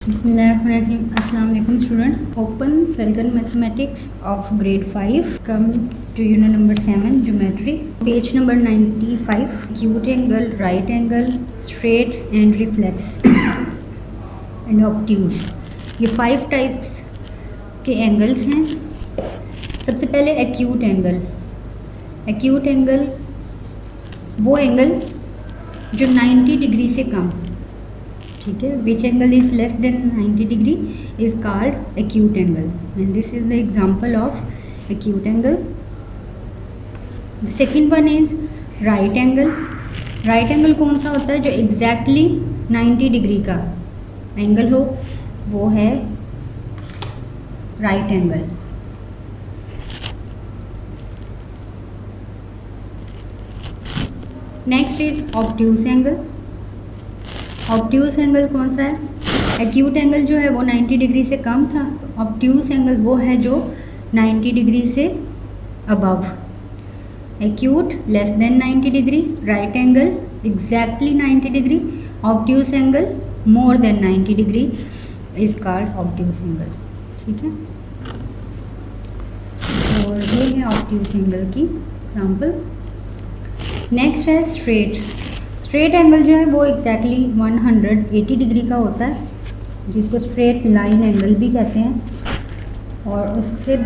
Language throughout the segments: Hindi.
Bismillahirrahmanirrahim. Assalamu alaikum students. Open Falcon Mathematics of grade 5. Come to unit number 7 geometry. Page number 95. Acute angle, right angle, straight and reflex and obtuse. ये 5 टाइप्स के एंगल्स हैं. सबसे पहले एक्यूट एंगल. एक्यूट एंगल वो एंगल जो 90 डिग्री से कम, ठीक है. Which angle is less than 90 degree is called acute angle and this is the example of acute angle. The second one is right angle. Right angle कौन सा होता है? जो एग्जैक्टली 90 डिग्री का एंगल हो, वो है right angle. Next is obtuse angle. Obtuse angle कौन सा है? एक्यूट एंगल जो है वो 90 डिग्री से कम था, तो ऑब्ट्यूज एंगल वो है जो 90 डिग्री से above. Acute less than 90 degree, right angle exactly 90 degree, obtuse angle more then 90 degree is called obtuse angle. ठीक है, और ये है ऑब्ट्यूज एंगल की एग्जाम्पल. नेक्स्ट है स्ट्रेट. स्ट्रेट एंगल जो है वो एग्जैक्टली 180 डिग्री का होता है, जिसको स्ट्रेट लाइन एंगल भी कहते हैं. और उससे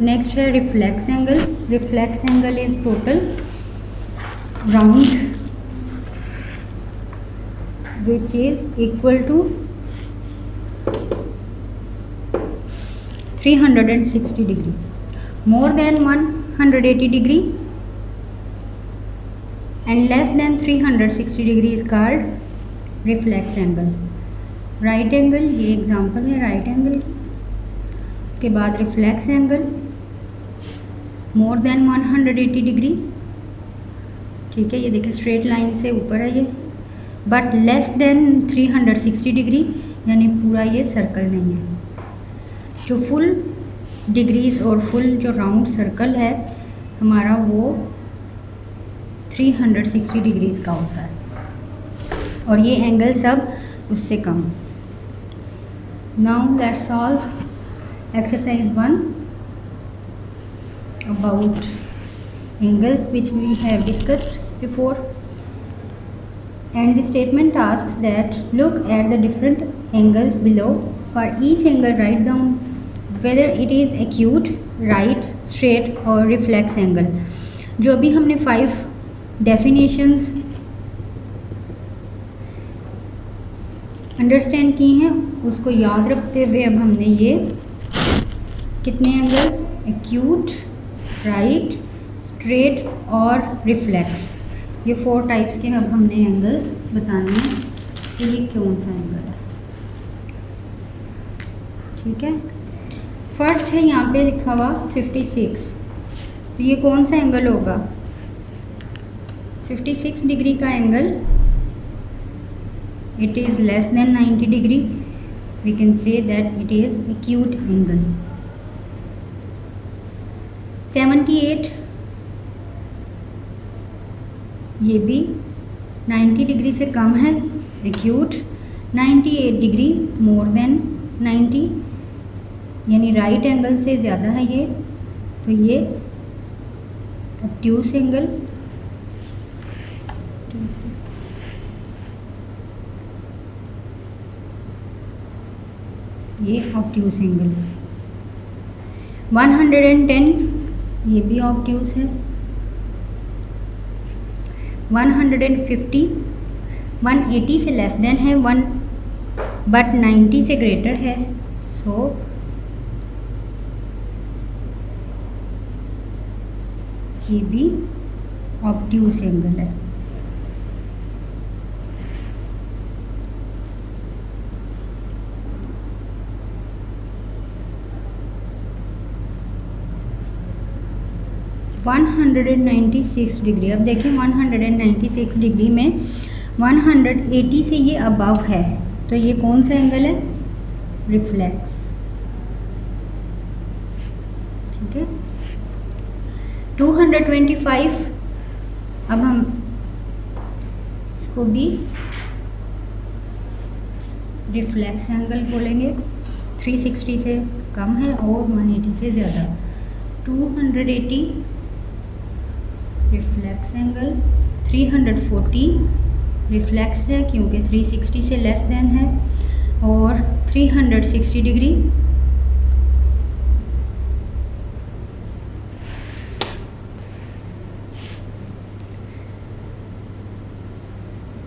नेक्स्ट है reflex angle. Reflex angle is total round which is equal to 360 degree. More than 180 degree and less than 360 degree is called reflex angle. Right angle, ये एग्जांपल है राइट एंगल. इसके बाद reflex angle more than 180 degree, ठीक है. ये देखिए स्ट्रेट लाइन से ऊपर है ये, बट लेस देन 360 डिग्री, यानी पूरा ये सर्कल नहीं है. जो फुल डिग्रीज और फुल जो राउंड सर्कल है हमारा वो 360 डिग्रीज का होता है, और ये एंगल सब उससे कम. Now let's solve exercise 1 about angles which we have discussed before. And the statement asks that look at the different angles below. For each angle write down whether it is acute, right, straight और रिफ्लेक्स एंगल. जो भी हमने 5 डेफिनेशंस अंडरस्टैंड की हैं उसको याद रखते हुए अब हमने ये कितने एंगल्स, एक्यूट, राइट, स्ट्रेट और रिफ्लेक्स, ये 4 टाइप्स के अब हमने एंगल्स बताने हैं कि ये कौन सा एंगल है. ठीक है, फर्स्ट है यहाँ पे लिखा हुआ 56. तो ये कौन सा एंगल होगा? 56 डिग्री का angle, it is less than 90 degree, we can say that it is acute angle. 78, ये भी 90 डिग्री से कम है, acute. 98 डिग्री मोर देन 90, यानी राइट एंगल से ज़्यादा है ये, तो ये ऑब्ट्यूज एंगल. ये ऑब्ट्यूज एंगल. 110, ये भी ऑब्ट्यूज है. 150, 180 से लेस देन है 1 बट 90 से ग्रेटर है, सो ये भी ऑब्ट्यूज एंगल है. One 196 degree. अब देखिए 196 डिग्री में 180 से ये अबव है, तो ये कौन सा एंगल है? रिफ्लेक्स. ठीक है. 225, अब हम इसको भी रिफ्लेक्स एंगल बोलेंगे 360 से कम है और 180 से ज़्यादा। 280 रिफ्लेक्स एंगल, 340 रिफ्लेक्स है क्योंकि 360 से लेस देन है, और 360 डिग्री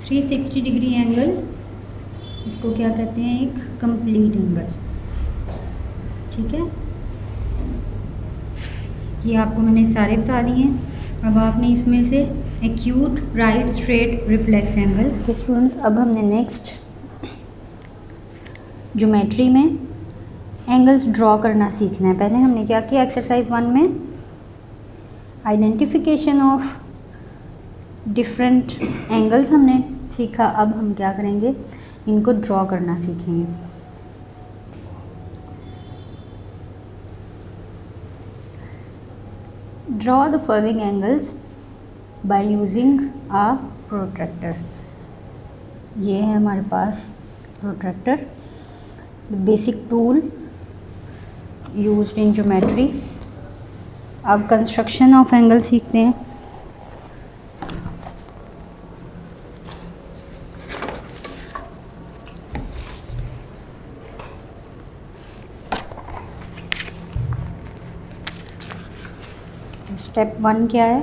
360 डिग्री एंगल, इसको क्या कहते हैं, एक कंप्लीट एंगल। ठीक है, ये आपको मैंने सारे बता दिए हैं। अब आपने इसमें से acute right straight reflex angles के स्टूडेंट्स, अब हमने नेक्स्ट ज्योमेट्री में एंगल्स ड्रॉ करना सीखना है। पहले हमने क्या किया, एक्सरसाइज 1 में आइडेंटिफिकेशन ऑफ डिफरेंट एंगल्स हमने सीखा। अब हम क्या करेंगे, इनको ड्रॉ करना सीखेंगे। Draw the following angles by using a protractor. ये है हमारे पास protractor, the basic tool used in geometry. अब कंस्ट्रक्शन ऑफ एंगल सीखते हैं। स्टेप 1 क्या है,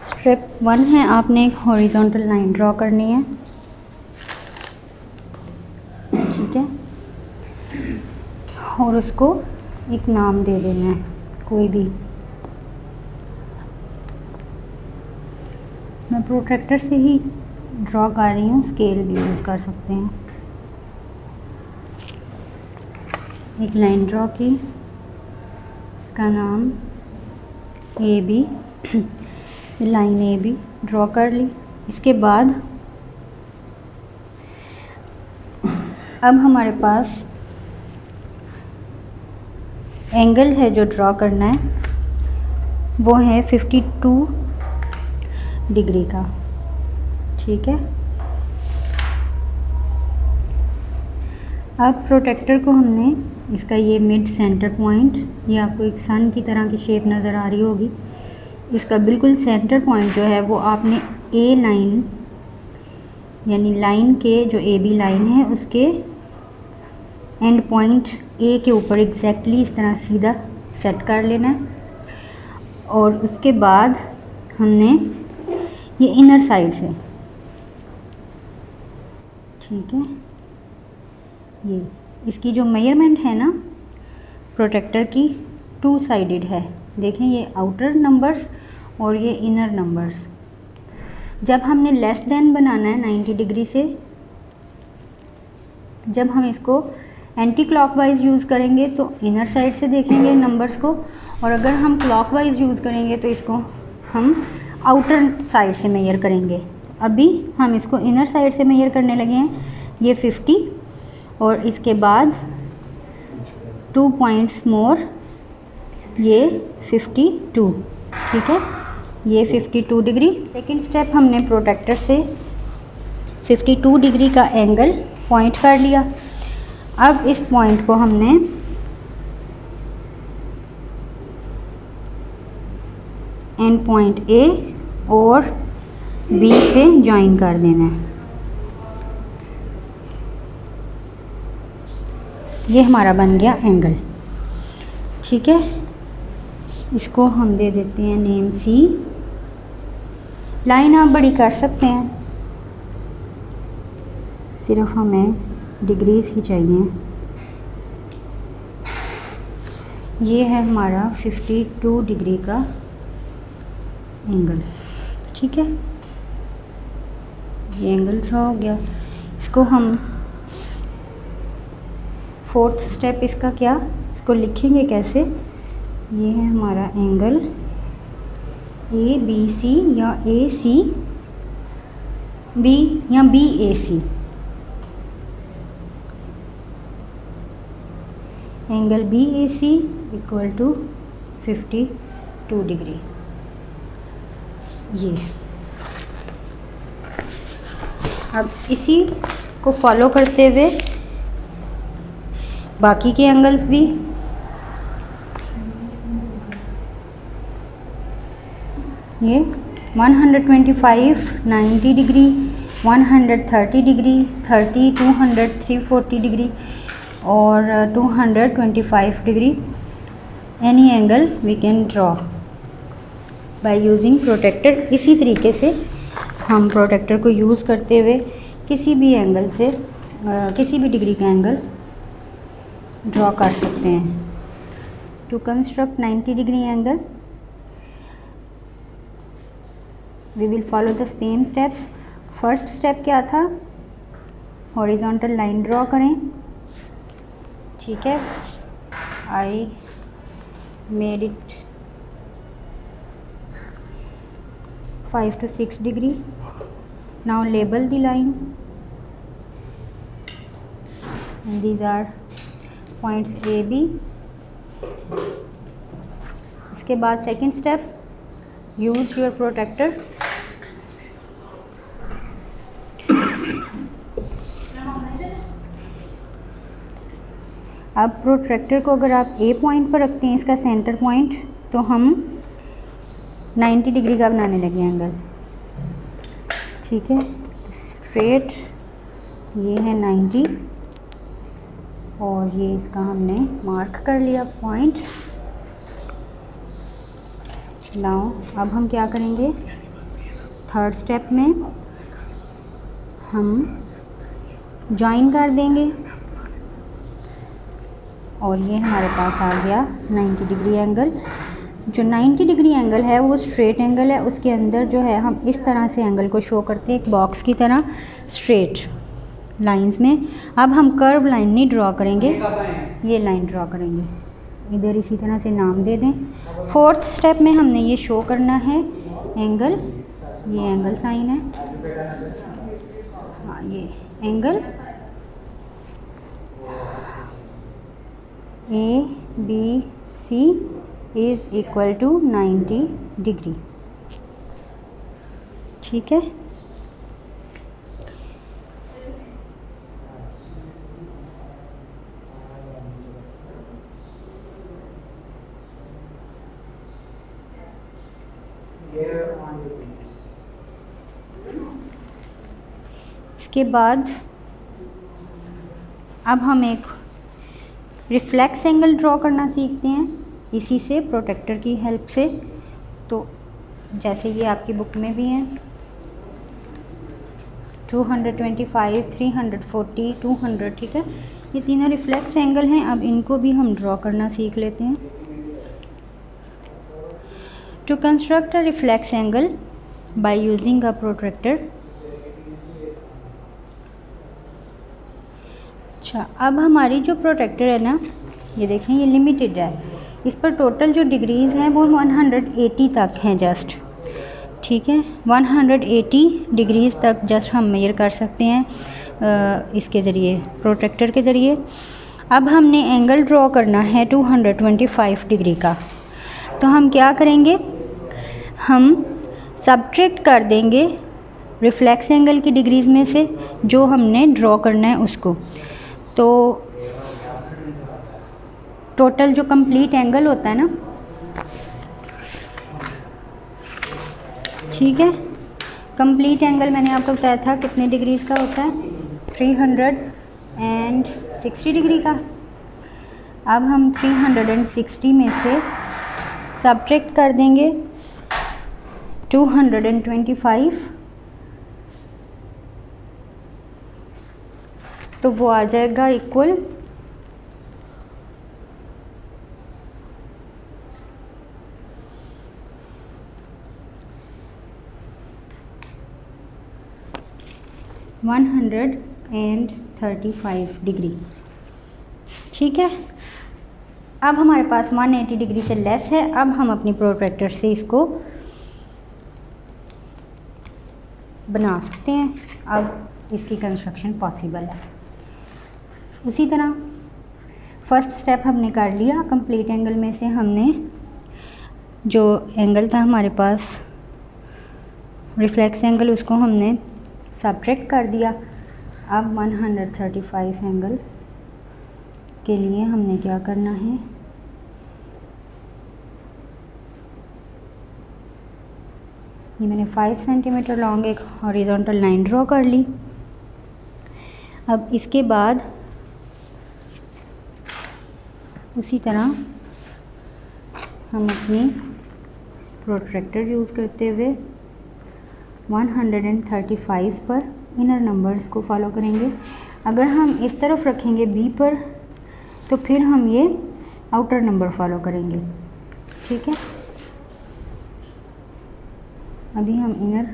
स्टेप 1 है आपने एक हॉरिजॉन्टल लाइन ड्रॉ करनी है। ठीक है, और उसको एक नाम दे देना है कोई भी। मैं प्रोट्रैक्टर से ही ड्रॉ कर रही हूँ, स्केल भी यूज़ कर सकते हैं। एक लाइन ड्रॉ की, इसका नाम A B, line A B draw कर ली। इसके बाद अब हमारे पास एंगल है जो ड्रॉ करना है, वो है 52 डिग्री का। ठीक है, अब प्रोट्रैक्टर को हमने इसका ये मिड सेंटर पॉइंट, ये आपको एक सन की तरह की शेप नज़र आ रही होगी, इसका बिल्कुल सेंटर पॉइंट जो है वो आपने ए लाइन, यानी लाइन के जो ए बी लाइन है उसके एंड पॉइंट ए के ऊपर एग्जैक्टली इस तरह सीधा सेट कर लेना है। और उसके बाद हमने ये इनर साइड से, ठीक है, ये इसकी जो मेजरमेंट है ना प्रोट्रैक्टर की 2 साइडेड है। देखें, ये आउटर नंबर्स और ये इनर नंबर्स। जब हमने लेस देन बनाना है 90 डिग्री से, जब हम इसको एंटी क्लॉकवाइज यूज़ करेंगे तो इनर साइड से देखेंगे नंबर्स को, और अगर हम क्लॉकवाइज यूज़ करेंगे तो इसको हम आउटर साइड से मेजर करेंगे। अभी हम इसको इनर साइड से मेजर करने लगे हैं। ये 50 और इसके बाद 2 पॉइंट्स मोर, ये 52। ठीक है, ये 52 डिग्री। सेकेंड स्टेप, हमने प्रोट्रैक्टर से 52 डिग्री का एंगल पॉइंट कर लिया। अब इस पॉइंट को हमने एंड पॉइंट ए और बी से ज्वाइन कर देना है। ये हमारा बन गया एंगल। ठीक है, इसको हम दे देते हैं नेम सी। लाइन आप बड़ी कर सकते हैं, सिर्फ हमें डिग्रीज ही चाहिए। ये है हमारा 52 डिग्री का एंगल। ठीक है, ये एंगल ड्रॉ हो गया। इसको हम फोर्थ स्टेप इसका क्या, इसको लिखेंगे कैसे। ये है हमारा एंगल ए बी सी या ए सी बी या B A C. Angle B A C equal to 52 degree. ये अब इसी को फॉलो करते हुए बाकी के एंगल्स भी ये 125 90 डिग्री, 130 डिग्री, 30, 200, 340 डिग्री और 225 degree. Any angle we can draw by using protractor. इसी तरीके से हम प्रोटेक्टर को यूज़ करते हुए किसी भी एंगल से किसी भी डिग्री का एंगल ड्रॉ कर सकते हैं। To construct 90 degree angle we will follow the same steps. First step क्या था, हॉरिजॉन्टल लाइन ड्रॉ करें। ठीक है, I made it 5 to 6 degree. Now label the line, and these are points A, B. इसके बाद second step, use your protractor. अब प्रोट्रैक्टर को अगर आप ए पॉइंट पर रखते हैं, इसका सेंटर पॉइंट, तो हम 90 डिग्री का बनाने लगे एंगल। ठीक है, स्ट्रेट ये है 90 और ये इसका हमने मार्क कर लिया पॉइंट। नाउ अब हम क्या करेंगे, थर्ड स्टेप में हम जॉइन कर देंगे और ये हमारे पास आ गया 90 डिग्री एंगल। जो 90 डिग्री एंगल है वो स्ट्रेट एंगल है, उसके अंदर जो है हम इस तरह से एंगल को शो करते हैं, एक बॉक्स की तरह स्ट्रेट लाइंस में। अब हम कर्व लाइन नहीं ड्रॉ करेंगे, ये लाइन ड्रॉ करेंगे, इधर इसी तरह से नाम दे दें। फोर्थ स्टेप में हमने ये शो करना है एंगल, ये एंगल साइन है, हाँ ये angle ABC is equal to 90 degree. ठीक है, इसके बाद अब हम एक रिफ्लेक्स एंगल ड्रॉ करना सीखते हैं इसी से, प्रोटेक्टर की हेल्प से। तो जैसे ये आपकी बुक में भी हैं, 225, 340, 200। ठीक है, ये तीनों रिफ्लेक्स एंगल हैं। अब इनको भी हम ड्रॉ करना सीख लेते हैं। To construct a reflex angle by using a protractor. अच्छा, अब हमारी जो प्रोटेक्टर है ना, ये देखें ये लिमिटेड है, इस पर टोटल जो डिग्रीज़ हैं वो 180 तक हैं जस्ट। ठीक है, 180 डिग्रीज़ तक जस्ट हम मेजर कर सकते हैं इसके ज़रिए, प्रोटेक्टर के ज़रिए। अब हमने एंगल ड्रॉ करना है 225 डिग्री का, तो हम क्या करेंगे, हम सब्ट्रैक्ट कर देंगे रिफ्लेक्स एंगल की डिग्रीज़ में से जो हमने ड्रॉ करना है उसको। तो टोटल जो कंप्लीट एंगल होता है ना, ठीक है, कंप्लीट एंगल मैंने आपको बताया था कितने डिग्रीज़ का होता है, 360 डिग्री का। अब हम 360 में से सब्ट्रैक्ट कर देंगे 225, तो वो आ जाएगा इक्वल 135 डिग्री। ठीक है, अब हमारे पास 180 डिग्री से लेस है। अब हम अपनी प्रोट्रैक्टर से इसको बना सकते हैं, अब इसकी कंस्ट्रक्शन पॉसिबल है। उसी तरह फर्स्ट स्टेप हमने कर लिया, कंप्लीट एंगल में से हमने जो एंगल था हमारे पास रिफ्लेक्स एंगल, उसको हमने सब्ट्रैक्ट कर दिया। अब 135 एंगल के लिए हमने क्या करना है, ये मैंने 5 सेंटीमीटर लॉन्ग एक हॉरिजॉन्टल लाइन ड्रॉ कर ली। अब इसके बाद उसी तरह हम अपनी प्रोट्रैक्टर यूज़ करते हुए 135 पर इनर नंबर्स को फॉलो करेंगे। अगर हम इस तरफ रखेंगे बी पर तो फिर हम ये आउटर नंबर फॉलो करेंगे, ठीक है। अभी हम इनर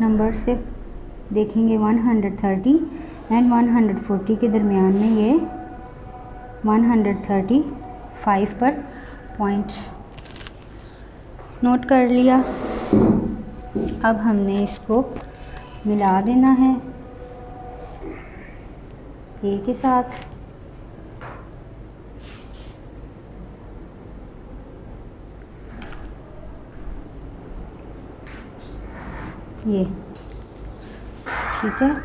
नंबर से देखेंगे 130 एंड 140 के दरमियान में ये 135 पर पॉइंट नोट कर लिया। अब हमने इसको मिला देना है ए के साथ। ये ठीक है,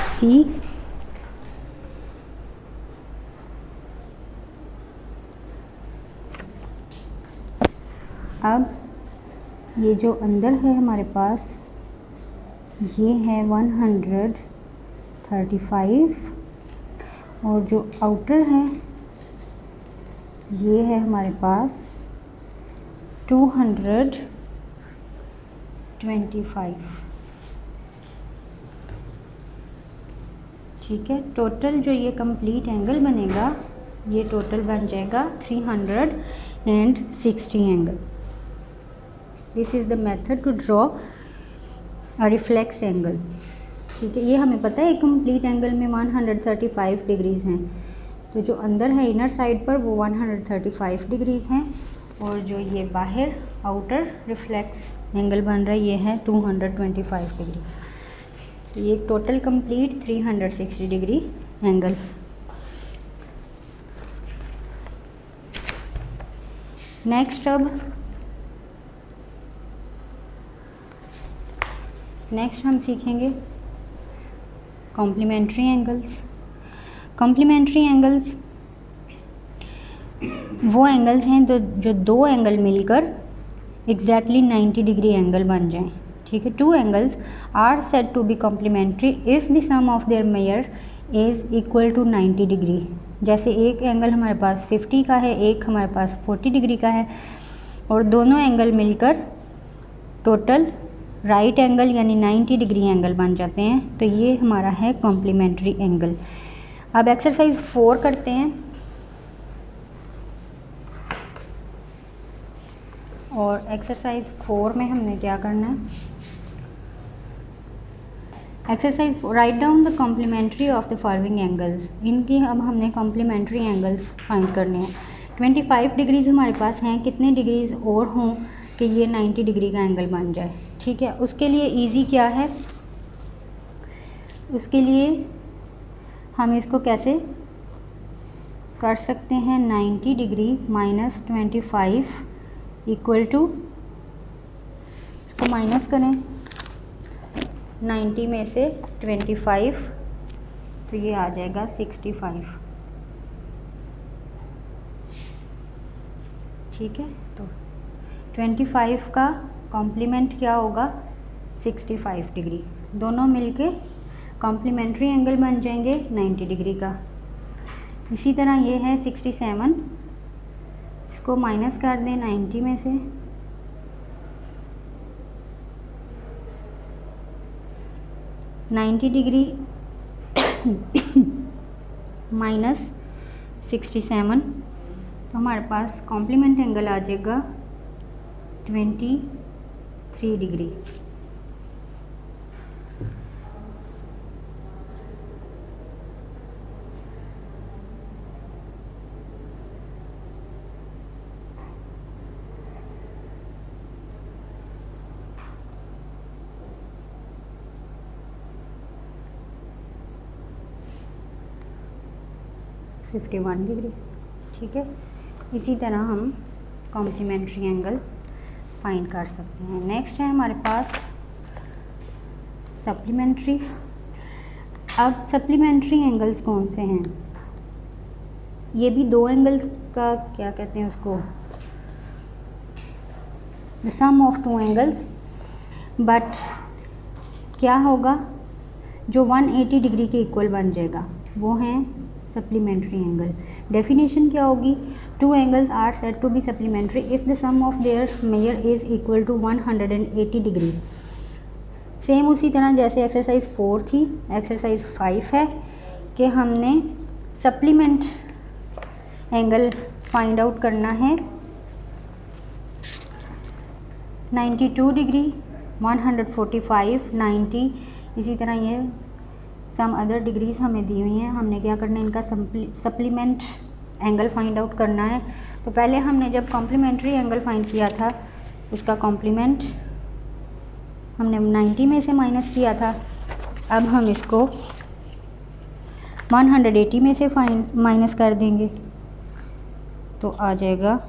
सी अब ये जो अंदर है हमारे पास ये है 135 और जो आउटर है ये है हमारे पास 225, ठीक है। टोटल जो ये कंप्लीट एंगल बनेगा ये टोटल बन जाएगा 360 angle. This is the method to draw a reflex angle, ठीक है। ये हमें पता है कंप्लीट एंगल में 135 डिग्रीज़ हैं, तो जो अंदर है इनर साइड पर वो 135 डिग्रीज़ हैं और जो ये बाहर आउटर रिफ्लेक्स एंगल बन रहा है ये है 225 डिग्री। तो ये total complete 360 degree angle. Next हम सीखेंगे कॉम्प्लीमेंट्री एंगल्स। कॉम्प्लीमेंट्री एंगल्स वो एंगल्स हैं जो दो एंगल मिलकर एग्जैक्टली 90 डिग्री एंगल बन जाएं, ठीक है। Two angles are said to be complementary if the sum of their measure is equal to 90 degree. जैसे एक एंगल हमारे पास 50 का है, एक हमारे पास 40 डिग्री का है और दोनों एंगल मिलकर टोटल राइट एंगल यानी 90 डिग्री एंगल बन जाते हैं, तो ये हमारा है कॉम्प्लीमेंट्री एंगल। अब एक्सरसाइज 4 करते हैं और एक्सरसाइज 4 में हमने क्या करना है, exercise write down the complementary of the following angles. इनकी अब हमने कॉम्प्लीमेंट्री एंगल्स फाइंड करने हैं। 25 डिग्रीज़ हमारे पास हैं, कितने डिग्रीज़ और हों कि ये 90 डिग्री का एंगल बन जाए, ठीक है। उसके लिए इजी क्या है, उसके लिए हम इसको कैसे कर सकते हैं, 90 डिग्री माइनस 25 इक्वल टू, इसको माइनस करें 90 में से 25 तो ये आ जाएगा 65, ठीक है। तो 25 का कॉम्प्लीमेंट क्या होगा 65 डिग्री, दोनों मिलके कॉम्प्लीमेंट्री एंगल बन जाएंगे 90 डिग्री का। इसी तरह ये है 67, इसको माइनस कर दें 90 में से, ,90 डिग्री माइनस 67 तो हमारे पास कॉम्प्लीमेंट एंगल आ जाएगा 23 डिग्री। ,51 डिग्री, ठीक है। इसी तरह हम कॉम्प्लीमेंट्री एंगल फाइंड कर सकते हैं। नेक्स्ट है हमारे पास सप्लीमेंट्री। अब सप्लीमेंट्री एंगल्स कौन से हैं? ये भी दो एंगल्स का क्या कहते हैं उसको, the sum of two angles, but क्या होगा जो 180 डिग्री के इक्वल बन जाएगा वो हैं सप्लीमेंट्री एंगल। डेफिनेशन क्या होगी? Two angles are said to be supplementary if the sum of their measure is equal to 180 degree. Same उसी तरह जैसे एक्सरसाइज 4 थी, एक्सरसाइज 5 है कि हमने सप्लीमेंट एंगल फाइंड आउट करना है 92 डिग्री, 145, 90, इसी तरह ये सम अदर डिग्रीज हमें दी हुई हैं। हमने क्या करना है, इनका सप्लीमेंट एंगल फाइंड आउट करना है। तो पहले हमने जब कॉम्प्लीमेंट्री एंगल फाइंड किया था उसका कॉम्प्लीमेंट हमने 90 में से माइनस किया था। अब हम इसको 180 में से माइनस कर देंगे तो आ जाएगा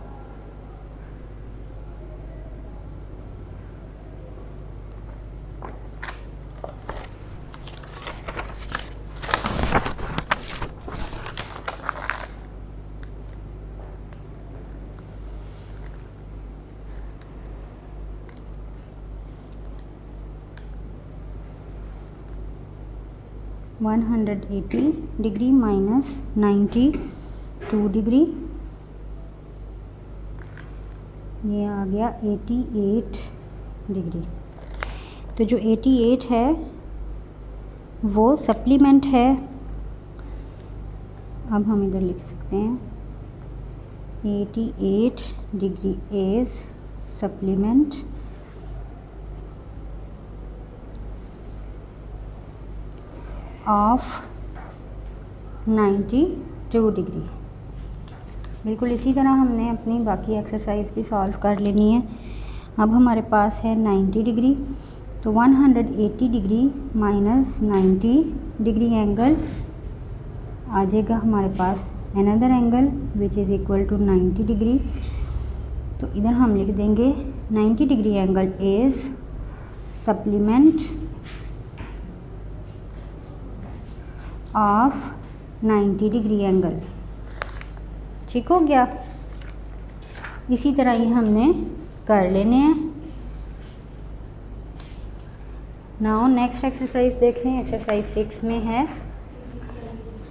180 डिग्री माइनस 92 डिग्री, ये आ गया 88 डिग्री। तो जो 88 है वो सप्लीमेंट है। अब हम इधर लिख सकते हैं 88 degree is supplement of 92 degree. बिल्कुल इसी तरह हमने अपनी बाकी एक्सरसाइज भी सॉल्व कर लेनी है। अब हमारे पास है 90 डिग्री, तो 180 डिग्री माइनस 90 डिग्री एंगल आ जाएगा हमारे पास another angle which is equal to 90 degree. तो इधर हम लिख देंगे 90 degree angle is supplement of 90 degree angle. ठीक हो गया। इसी तरह ही हमने कर लेने हैं। नाउ नेक्स्ट एक्सरसाइज देखें। एक्सरसाइज 6 में है,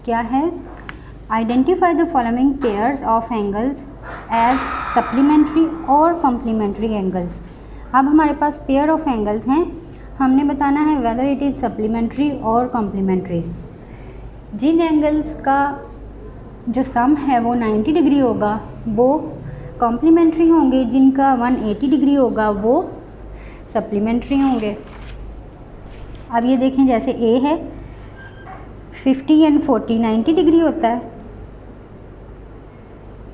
क्या है, identify the following pairs of angles as supplementary और कॉम्प्लीमेंट्री एंगल्स। अब हमारे पास पेयर ऑफ एंगल्स हैं, हमने बताना है वेदर इट इज़ सप्लीमेंट्री और कॉम्प्लीमेंट्री। जिन एंगल्स का जो सम है वो 90 डिग्री होगा वो कॉम्प्लीमेंट्री होंगे, जिनका 180 डिग्री होगा वो सप्लीमेंट्री होंगे। अब ये देखें, जैसे ए है 50 एंड 40 90 डिग्री होता है,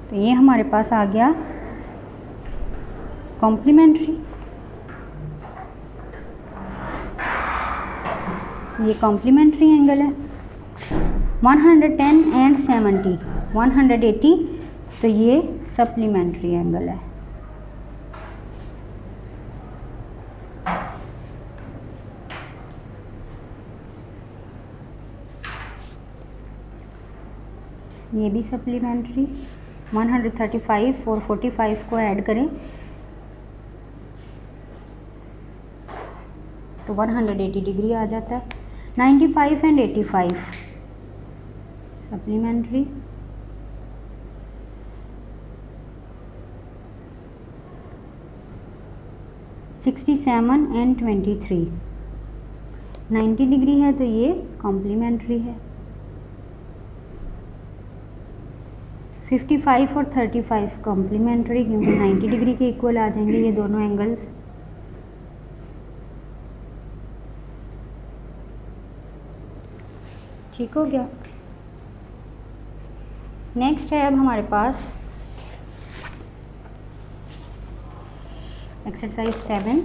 तो ये हमारे पास आ गया कॉम्प्लीमेंट्री। ये कॉम्प्लीमेंट्री एंगल है। 110 एंड 70 180, तो ये सप्लीमेंट्री एंगल है। ये भी सप्लीमेंट्री। 135 और 45 को ऐड करें तो 180 डिग्री आ जाता है। 95 एंड 85 सप्लीमेंट्री। 67 एंड 23 90 डिग्री है, तो ये कॉम्प्लीमेंट्री है। 55 और 35 कॉम्प्लीमेंट्री, क्योंकि 90 डिग्री के इक्वल आ जाएंगे ये दोनों एंगल्स। ठीक हो गया। नेक्स्ट है अब हमारे पास एक्सरसाइज 7।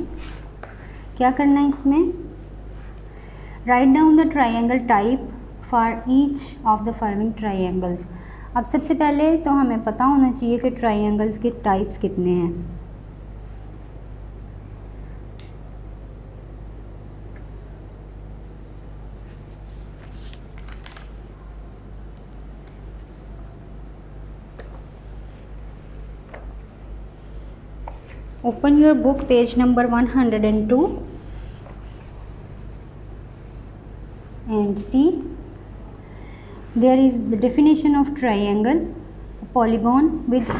क्या करना है इसमें, right down the triangle type for each of the following triangles. अब सबसे पहले तो हमें पता होना चाहिए कि ट्राइंगल्स के टाइप्स कितने हैं। Open your book, page number 102, and see there is the definition of triangle. A polygon with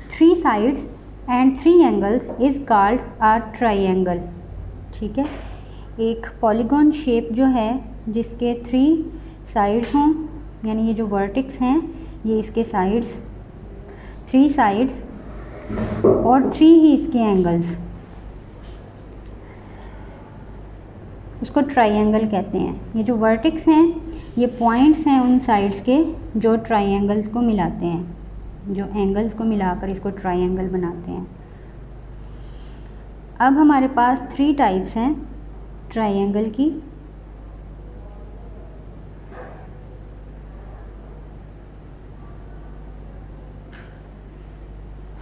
3 sides and 3 angles is called a triangle. ठीक है, एक पॉलीगॉन शेप जो है जिसके 3 साइड्स हों, यानी ये जो वर्टेक्स हैं ये इसके साइड्स, 3 साइड्स और 3 ही इसके एंगल्स, उसको ट्राइंगल कहते हैं। ये जो वर्टेक्स हैं ये पॉइंट्स हैं उन साइड्स के जो ट्राइंगल्स को मिलाते हैं, जो एंगल्स को मिलाकर इसको ट्राइंगल बनाते हैं। अब हमारे पास 3 टाइप्स हैं ट्राइंगल की।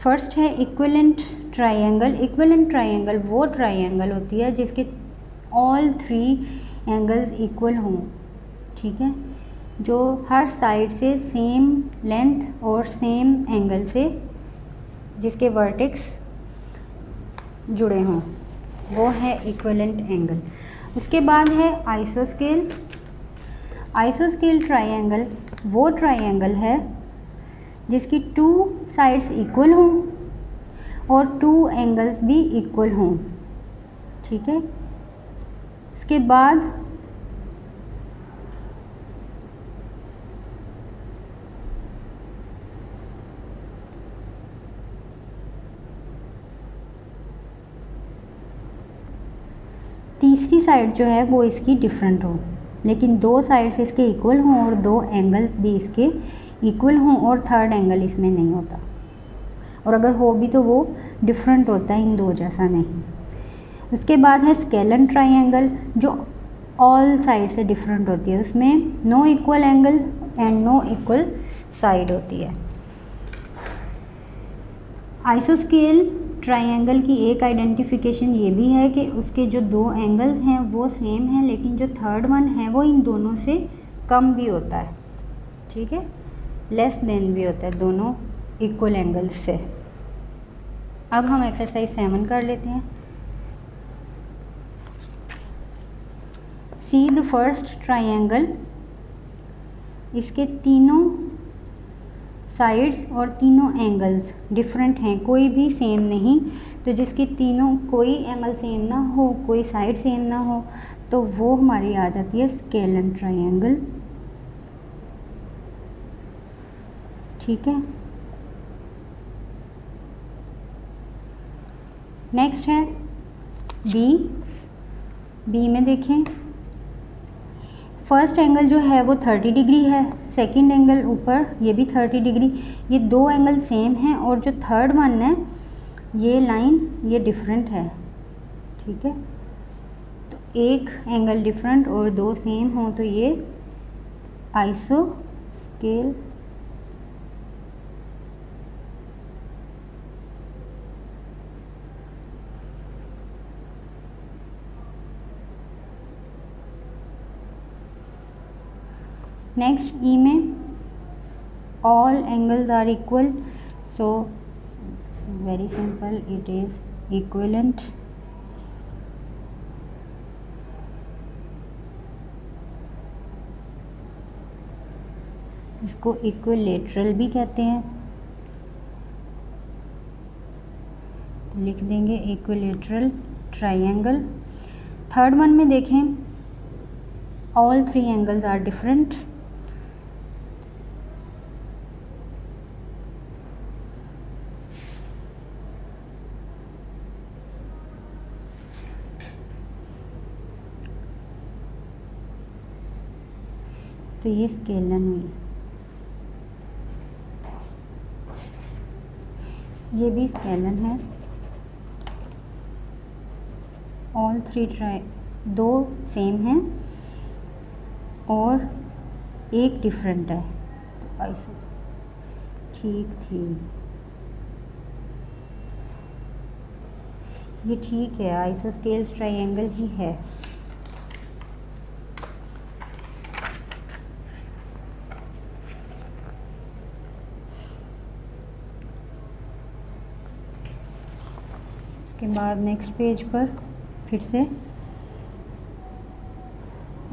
फर्स्ट है इक्विवेलेंट ट्राइंगल। इक्विवेलेंट ट्राइंगल वो ट्राइंगल होती है जिसके ऑल 3 एंगल्स इक्वल हों। ठीक है, जो हर साइड से सेम लेंथ और सेम एंगल से जिसके वर्टेक्स जुड़े हों, वो है इक्विवेलेंट एंगल। उसके बाद है आइसोस्केल। आइसोस्केल ट्राइंगल वो ट्राइंगल है जिसकी 2 साइड्स इक्वल हों और 2 एंगल्स भी इक्वल हों। ठीक है, इसके बाद तीसरी साइड जो है वो इसकी डिफरेंट हो, लेकिन 2 साइड्स इसके इक्वल हों और 2 एंगल्स भी इसके इक्वल हों और थर्ड एंगल इसमें नहीं होता, और अगर हो भी तो वो डिफरेंट होता है, इन 2 जैसा नहीं। उसके बाद है स्केलन ट्राइंगल जो ऑल साइड से डिफरेंट होती है, उसमें no equal angle and no equal side होती है। आइसोस्केल ट्राइंगल की एक आइडेंटिफिकेशन ये भी है कि उसके जो 2 एंगल्स हैं वो सेम हैं, लेकिन जो थर्ड वन है वो इन दोनों से कम भी होता है। ठीक है, लेस देन भी होता है, दोनों इक्वल एंगल्स से। अब हम एक्सरसाइज 7 कर लेते हैं। See the first triangle. इसके तीनों साइड्स और तीनों एंगल्स डिफरेंट हैं, कोई भी सेम नहीं। तो जिसकी तीनों कोई एंगल सेम ना हो, कोई साइड सेम ना हो, तो वो हमारी आ जाती है स्केलन ट्राइंगल। ठीक है, नेक्स्ट है बी। बी में देखें, फर्स्ट एंगल जो है वो 30 डिग्री है, सेकंड एंगल ऊपर ये भी 30 डिग्री, ये 2 एंगल सेम हैं और जो थर्ड वन है ये लाइन ये डिफरेंट है। ठीक है, तो एक एंगल डिफरेंट और 2 सेम हो तो ये आइसोस्केल नेक्स्ट ई में all angles are equal, so very simple, it is equivalent. इसको इक्विलेटरल भी कहते हैं, लिख देंगे इक्विलेटरल ट्राइंगल। थर्ड वन में देखें, ऑल 3 एंगल्स आर डिफरेंट, तो ये स्केलन हुई। ये भी स्केलन है, ऑल 3 2 सेम हैं और एक डिफरेंट है, तो आइसो ठीक थी, ये ठीक है, आइसोस्केल्स ट्राइंगल ही है। उसके बाद नेक्स्ट पेज पर फिर से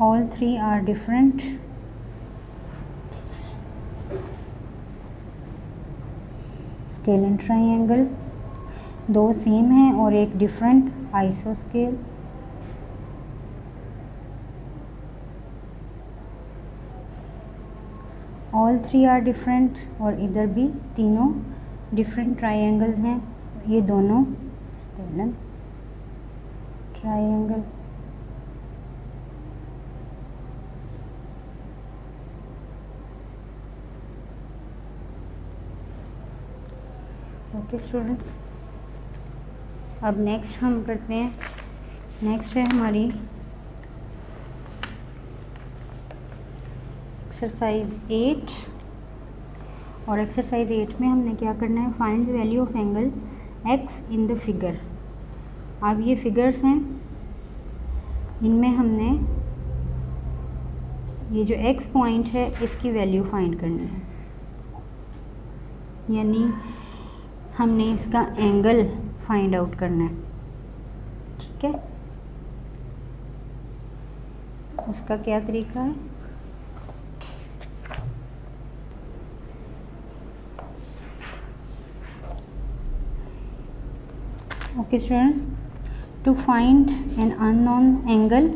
all three are different, scalene triangle, दो सेम हैं और एक डिफरेंट, आइसोस्केल, ऑल थ्री आर डिफरेंट, और इधर भी तीनों डिफरेंट ट्राइंगल्स हैं, ये दोनों scalene triangle. Okay students, अब नेक्स्ट हम करते हैं, नेक्स्ट है हमारी एक्सरसाइज 8, और एक्सरसाइज 8 में हमने क्या करना है, find the value of angle x in the figure. अब ये फिगर्स हैं, इनमें हमने ये जो एक्स पॉइंट है इसकी वैल्यू फाइंड करनी है, यानी हमने इसका एंगल फाइंड आउट करना है। ठीक है, उसका क्या तरीका है, okay students, to find an unknown angle,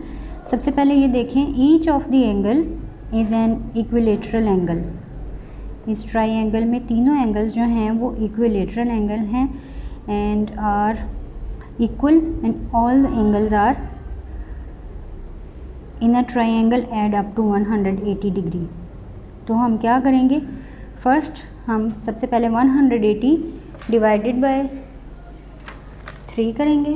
सबसे पहले ये देखें, each of the angle is an equilateral angle. इस ट्राइंगल में तीनों एंगल्स जो हैं वो इक्विलेटरल एंगल हैं and are equal and all the angles are in a triangle add up to 180 degree. तो हम क्या करेंगे, फर्स्ट हम सबसे पहले 180 डिवाइडेड बाय 3 करेंगे,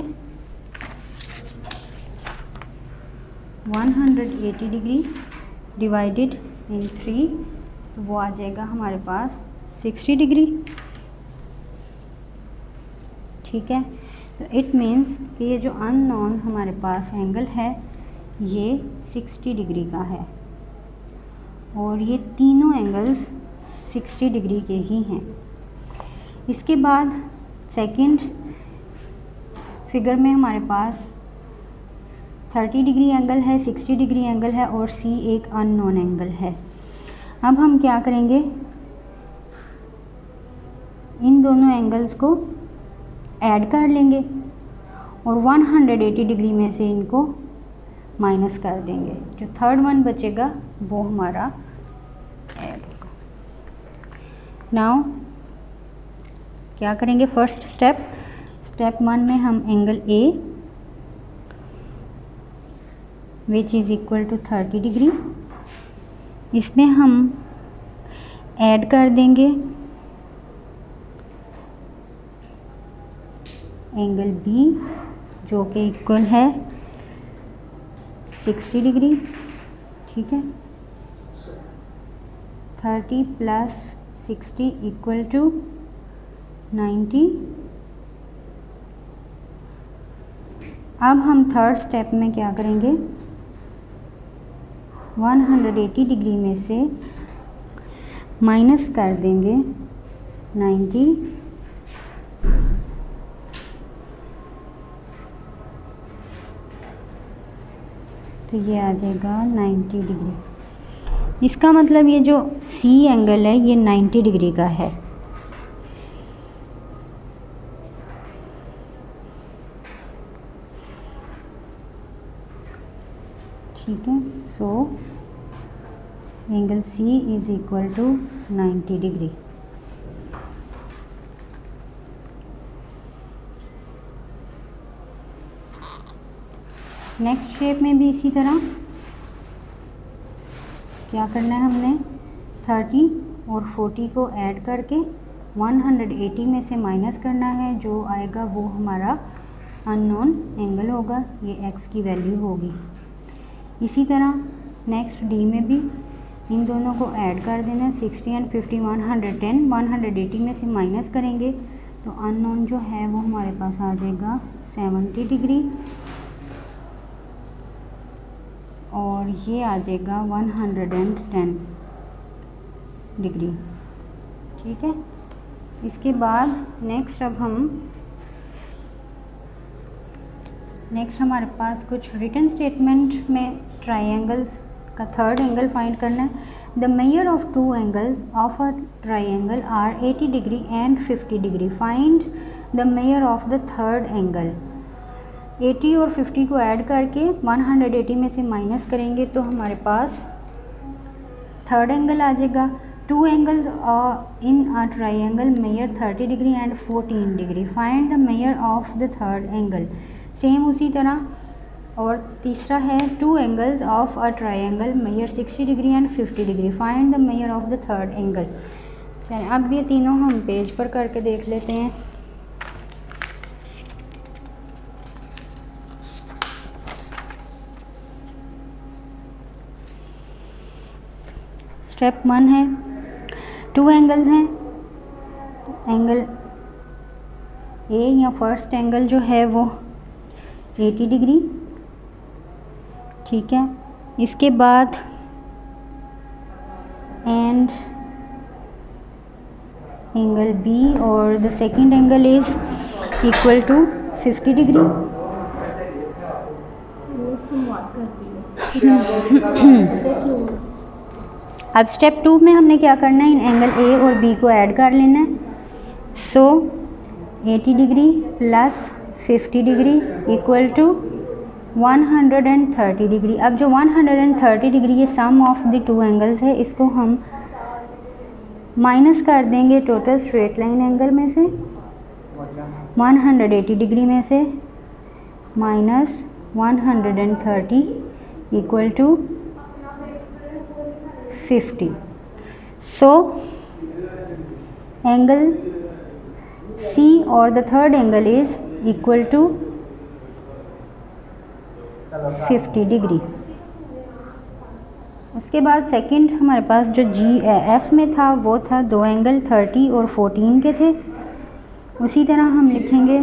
180 डिग्री डिवाइडेड इन 3, तो वो आ जाएगा हमारे पास 60 डिग्री। ठीक है, तो इट मीन्स कि ये जो अननोन हमारे पास एंगल है ये 60 डिग्री का है, और ये तीनों एंगल्स 60 डिग्री के ही हैं। इसके बाद सेकंड फिगर में हमारे पास 30 डिग्री एंगल है, 60 डिग्री एंगल है और सी एक अननोन एंगल है। अब हम क्या करेंगे, इन दोनों एंगल्स को ऐड कर लेंगे और 180 डिग्री में से इनको माइनस कर देंगे, जो थर्ड वन बचेगा वो हमारा ऐड होगा। नाउ क्या करेंगे, फर्स्ट स्टेप 1 में हम angle A which is equal to 30 degree, इसमें हम ऐड कर देंगे एंगल बी जो कि इक्वल है 60 डिग्री। ठीक है, 30 प्लस 60 इक्वल टू 90। अब हम थर्ड स्टेप में क्या करेंगे, 180 डिग्री में से माइनस कर देंगे 90, तो ये आ जाएगा 90 डिग्री। इसका मतलब ये जो सी एंगल है ये 90 डिग्री का है। ठीक है, so angle C is equal to 90 degree. Next shape में भी इसी तरह क्या करना है, हमने 30 और 40 को ऐड करके 180 में से माइनस करना है, जो आएगा वो हमारा अननोन एंगल होगा, ये x की वैल्यू होगी। इसी तरह नेक्स्ट डी में भी इन दोनों को ऐड कर देना है, 60 एंड 50 110, 180 में से माइनस करेंगे तो अननोन जो है वो हमारे पास आ जाएगा 70 डिग्री, और ये आ जाएगा 110 डिग्री। ठीक है, इसके बाद नेक्स्ट अब हम नेक्स्ट हमारे पास कुछ रिटन स्टेटमेंट में ट्राइंगल्स का थर्ड एंगल फाइंड करना है। The measure of two angles of a triangle are 80 degree and 50 degree. Find the measure of the third angle. 80 और 50 को ऐड करके 180 में से माइनस करेंगे तो हमारे पास थर्ड एंगल आ जाएगा। Two angles in a triangle measure 30 degree and 14 degree. Find the measure of the third angle. Same उसी तरह। और तीसरा है two angles of a triangle measure 60 degree and 50 degree. Find the measure of the third angle. चलिए अब ये तीनों हम पेज पर करके देख लेते हैं। स्टेप 1 है, टू एंगल्स हैं। एंगल ए या फर्स्ट एंगल जो है वो 80 डिग्री, ठीक है। इसके बाद एंड एंगल बी और the second angle is equal to 50 degree. अब स्टेप 2 में हमने क्या करना है, इन एंगल ए और बी को ऐड कर लेना है। So 80 degree plus 50 degree equal to 130 degree. अब जो 130 डिग्री ये sum of the two angles है, इसको हम माइनस कर देंगे टोटल स्ट्रेट लाइन एंगल में से। 180 डिग्री में से minus 130 equal to 50। So angle C और the third angle is equal to 50 degree. उसके बाद सेकंड हमारे पास जो जी एफ में था वो था दो एंगल 30 और 14 के थे। उसी तरह हम लिखेंगे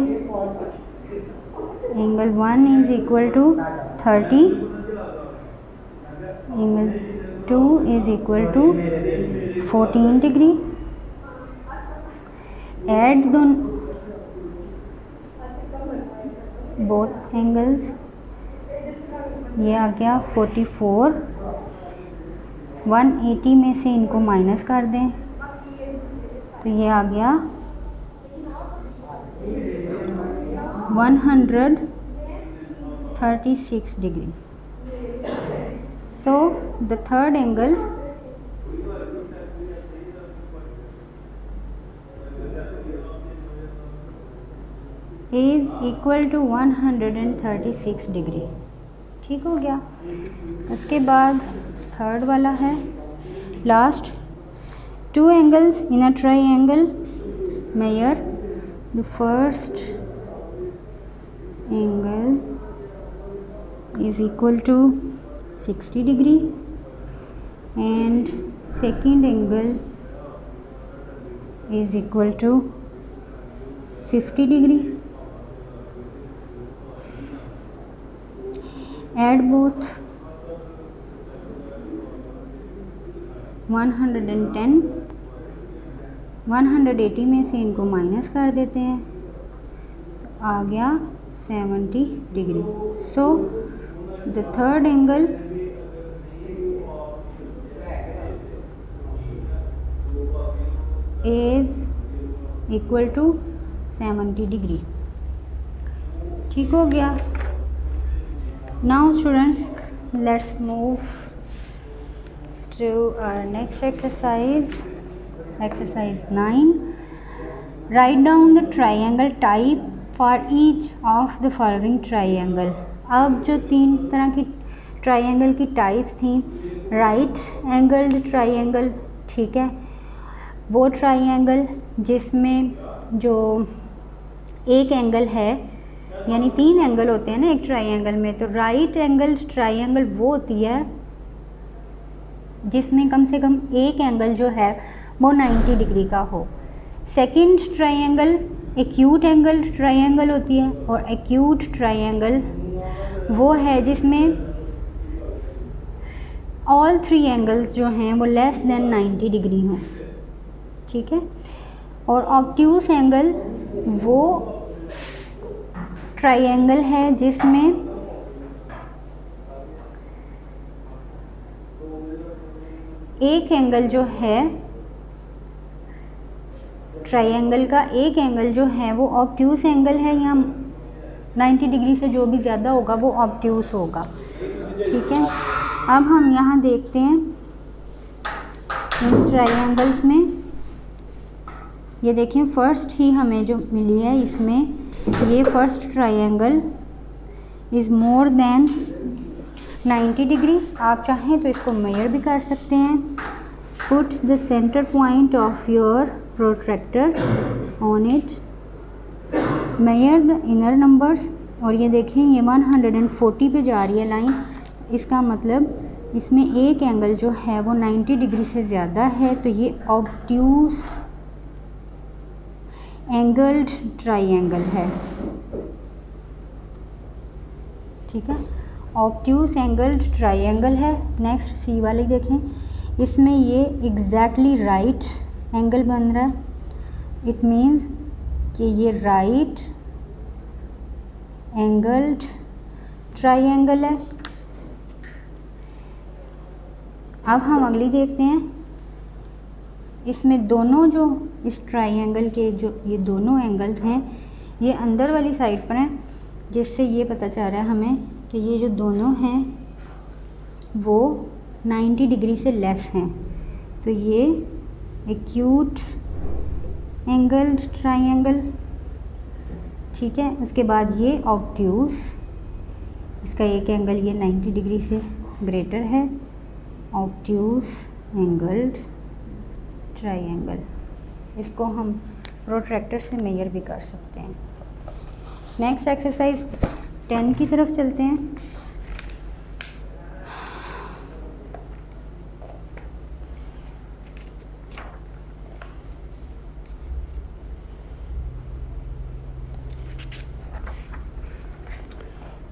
angle 1 is equal to 30, angle 2 is equal to 14 degree. Add both angles, ये आ गया 44। 180 में से इनको माइनस कर दें तो ये आ गया 136 degree. So the third angle is equal to 136 degree. ठीक हो गया। उसके बाद थर्ड वाला है last, two angles in a triangle measure the first angle is equal to 60 degree and second angle is equal to 50 degree. Add both 110, 180 में से इनको माइनस कर देते हैं तो आ गया 70 degree. So the third angle is equal to 70 degree. ठीक हो गया। Now students, let's move to our next exercise, exercise 9. Write down the triangle type for each of the following triangle. अब जो तीन तरह की ट्राइंगल की टाइप्स थी, राइट एंगल्ड ट्राइंगल, ठीक है, वो ट्राइंगल जिसमें जो एक एंगल है, यानी तीन एंगल होते हैं ना एक ट्राइंगल में, तो राइट एंगल ट्राइंगल वो होती है जिसमें कम से कम एक एंगल जो है वो 90 डिग्री का हो। Second triangle acute angle triangle होती है, और एक्यूट ट्राइंगल वो है जिसमें ऑल थ्री एंगल्स जो हैं वो लेस देन 90 डिग्री हों, ठीक है। और ऑब्ट्यूस एंगल वो ट्राइंगल है जिसमें एक एंगल जो है, ट्राइंगल का एक एंगल जो है वो ऑब्ट्यूस एंगल है, या 90 डिग्री से जो भी ज़्यादा होगा वो ऑब्ट्यूस होगा। ठीक है, अब हम यहाँ देखते हैं इन ट्राइंगल्स में, ये देखें फर्स्ट ही हमें जो मिली है इसमें, ये first triangle is more than 90 degree. आप चाहें तो इसको मेजर भी कर सकते हैं। Put the centre point of your protractor on it, measure the inner numbers, और ये देखें ये 140 पे जा रही है लाइन, इसका मतलब इसमें एक एंगल जो है वो 90 डिग्री से ज़्यादा है, तो ये ऑब्ट्यूस एंगल्ड ट्राइंगल है। ठीक है, ऑब्ट्यूस एंगल्ड ट्राइंगल है। नेक्स्ट सी वाली देखें, इसमें ये एग्जैक्टली राइट एंगल बन रहा है। इट मीन्स कि ये राइट एंगल्ड ट्राइंगल है। अब हम अगली देखते हैं, इसमें दोनों जो इस ट्राइंगल के जो ये दोनों एंगल्स हैं ये अंदर वाली साइड पर हैं, जिससे ये पता चल रहा है हमें कि ये जो दोनों हैं वो 90 डिग्री से लेस हैं, तो ये एक्यूट एंगल्ड ट्राइंगल। ठीक है, उसके बाद ये ऑब्ट्यूस, इसका एक एंगल ये 90 डिग्री से ग्रेटर है, ऑब्ट्यूस एंगल्ड ट्राइंगल। इसको हम प्रोट्रैक्टर से मेजर भी कर सकते हैं। नेक्स्ट एक्सरसाइज 10 की तरफ चलते हैं।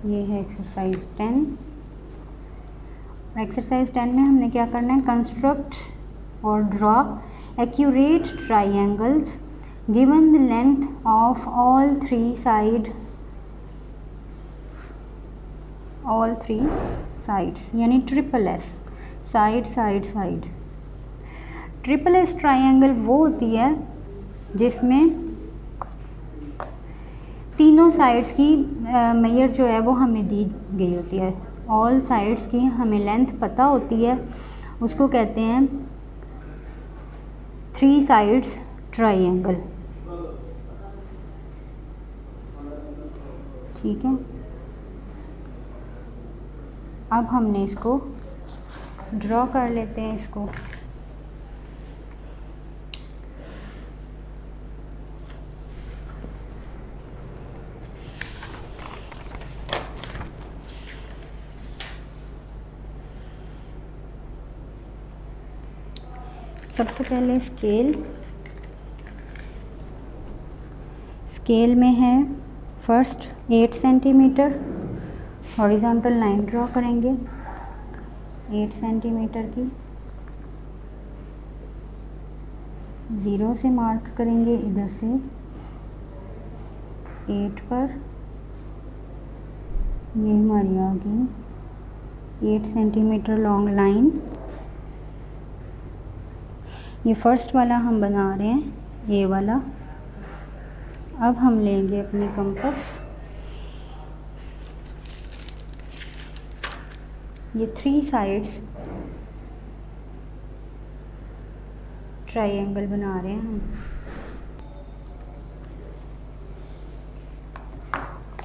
ये है एक्सरसाइज 10। एक्सरसाइज 10 में हमने क्या करना है, कंस्ट्रक्ट और draw accurate triangles given the length of all three sides, यानी triple S, side side side. Triple S triangle वो होती है जिसमें तीनों साइड्स की मेजर जो है वो हमें दी गई होती है, ऑल साइड्स की हमें लेंथ पता होती है, उसको कहते हैं थ्री साइड्स ट्राइंगल। ठीक है, अब हमने इसको ड्रॉ कर लेते हैं इसको। सबसे पहले स्केल में है first 8 centimetre, horizontal line draw करेंगे 8 सेंटीमीटर की, 0 से मार्क करेंगे इधर से 8 पर, ये हमारी आ गई 8 सेंटीमीटर लॉन्ग लाइन। ये फर्स्ट वाला हम बना रहे हैं, ये वाला। अब हम लेंगे अपनी कंपास, ये 3 साइड्स ट्राइंगल बना रहे हैं हम।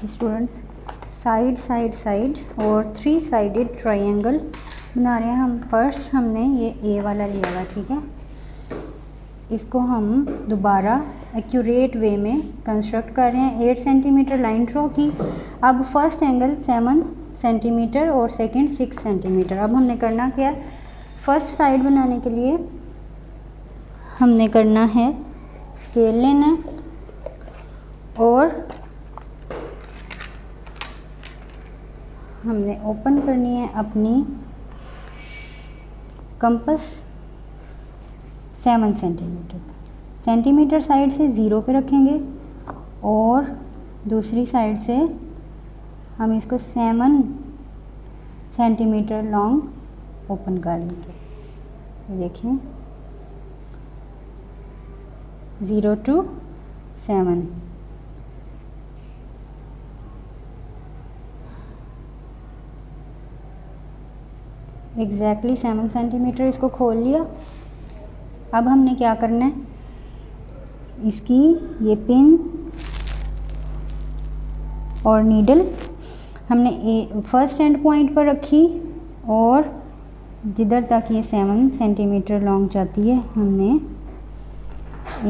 स्टूडेंट्स, साइड साइड साइड और 3 साइडेड ट्राइंगल बना रहे हैं हम। फर्स्ट हमने ये ए वाला लिया हुआ, ठीक है, इसको हम दोबारा एक्यूरेट वे में कंस्ट्रक्ट कर रहे हैं। 8 सेंटीमीटर लाइन ड्रॉ की। अब फर्स्ट एंगल 7 सेंटीमीटर और सेकंड 6 सेंटीमीटर। अब हमने करना क्या है, फर्स्ट साइड बनाने के लिए हमने करना है स्केल लेना है और हमने ओपन करनी है अपनी कंपास 7 सेंटीमीटर साइड से 0 पे रखेंगे और दूसरी साइड से हम इसको 7 सेंटीमीटर लॉन्ग ओपन कर लेंगे। ये देखिए 0 to 7। एग्जैक्टली 7 सेंटीमीटर इसको खोल लिया। अब हमने क्या करना है, इसकी ये पिन और नीडल हमने फर्स्ट एंड पॉइंट पर रखी और जिधर तक ये 7 सेंटीमीटर लॉन्ग जाती है हमने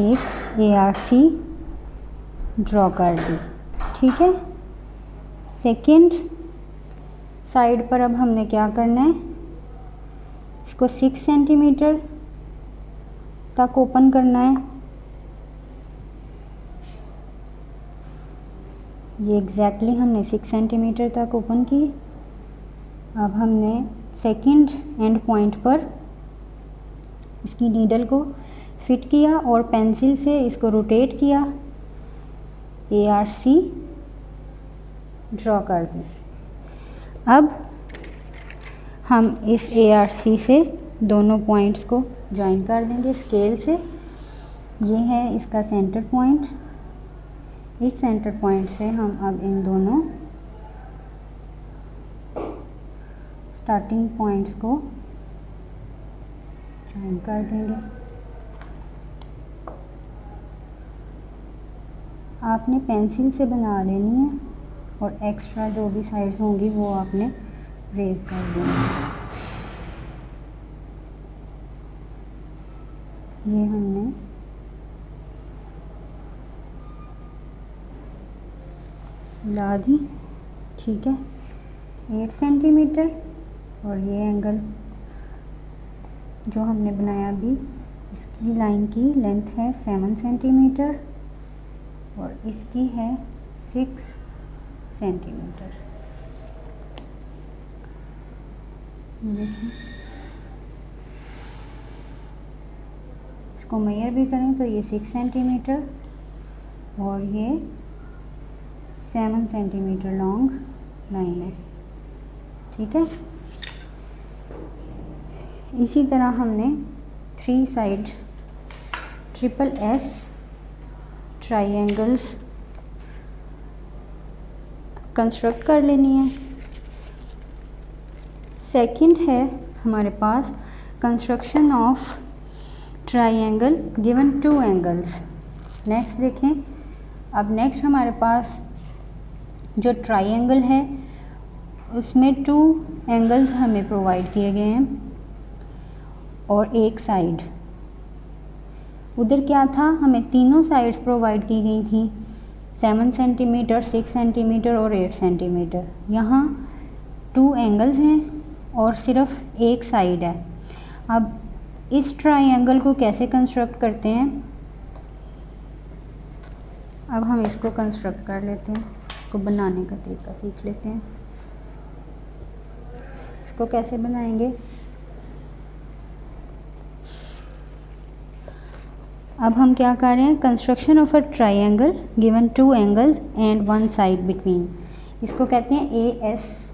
एक ARC ड्रॉ कर दी। ठीक है, सेकंड साइड पर अब हमने क्या करना है, इसको 6 सेंटीमीटर तक ओपन करना है। ये एग्जैक्टली हमने 6 सेंटीमीटर तक ओपन की। अब हमने सेकंड एंड पॉइंट पर इसकी नीडल को फिट किया और पेंसिल से इसको रोटेट किया, ARC ड्रॉ कर दी। अब हम इस ARC से दोनों पॉइंट्स को ज्वाइन कर देंगे स्केल से। ये है इसका सेंटर पॉइंट। इस सेंटर पॉइंट से हम अब इन दोनों स्टार्टिंग पॉइंट्स को ज्वाइन कर देंगे। आपने पेंसिल से बना लेनी है और एक्स्ट्रा जो भी साइड्स होंगी वो आपने रेज कर देंगे। ये हमने ला दी। ठीक है, 8 सेंटीमीटर और ये एंगल जो हमने बनाया अभी, इसकी लाइन की लेंथ है 7 सेंटीमीटर और इसकी है 6 सेंटीमीटर। देखिए, इसको मेजर भी करें तो ये 6 सेंटीमीटर और ये 7 सेंटीमीटर लॉन्ग लाइन है। ठीक है, इसी तरह हमने 3 साइड SSS ट्राइंगल्स कंस्ट्रक्ट कर लेनी है। सेकंड है हमारे पास construction of triangle given 2 angles. Next देखें, अब नेक्स्ट हमारे पास जो ट्राइंगल है उसमें 2 एंगल्स हमें प्रोवाइड किए गए हैं और एक साइड। उधर क्या था, हमें तीनों साइड्स प्रोवाइड की गई थी, 7 सेंटीमीटर, 6 सेंटीमीटर और 8 सेंटीमीटर। यहाँ 2 एंगल्स हैं और सिर्फ एक साइड है। अब इस ट्राइंगल को कैसे कंस्ट्रक्ट करते हैं, अब हम इसको कंस्ट्रक्ट कर लेते हैं, इसको बनाने का तरीका सीख लेते हैं। इसको कैसे बनाएंगे, अब हम क्या कर रहे हैं, construction of a triangle given 2 angles and 1 side between. इसको कहते हैं ASA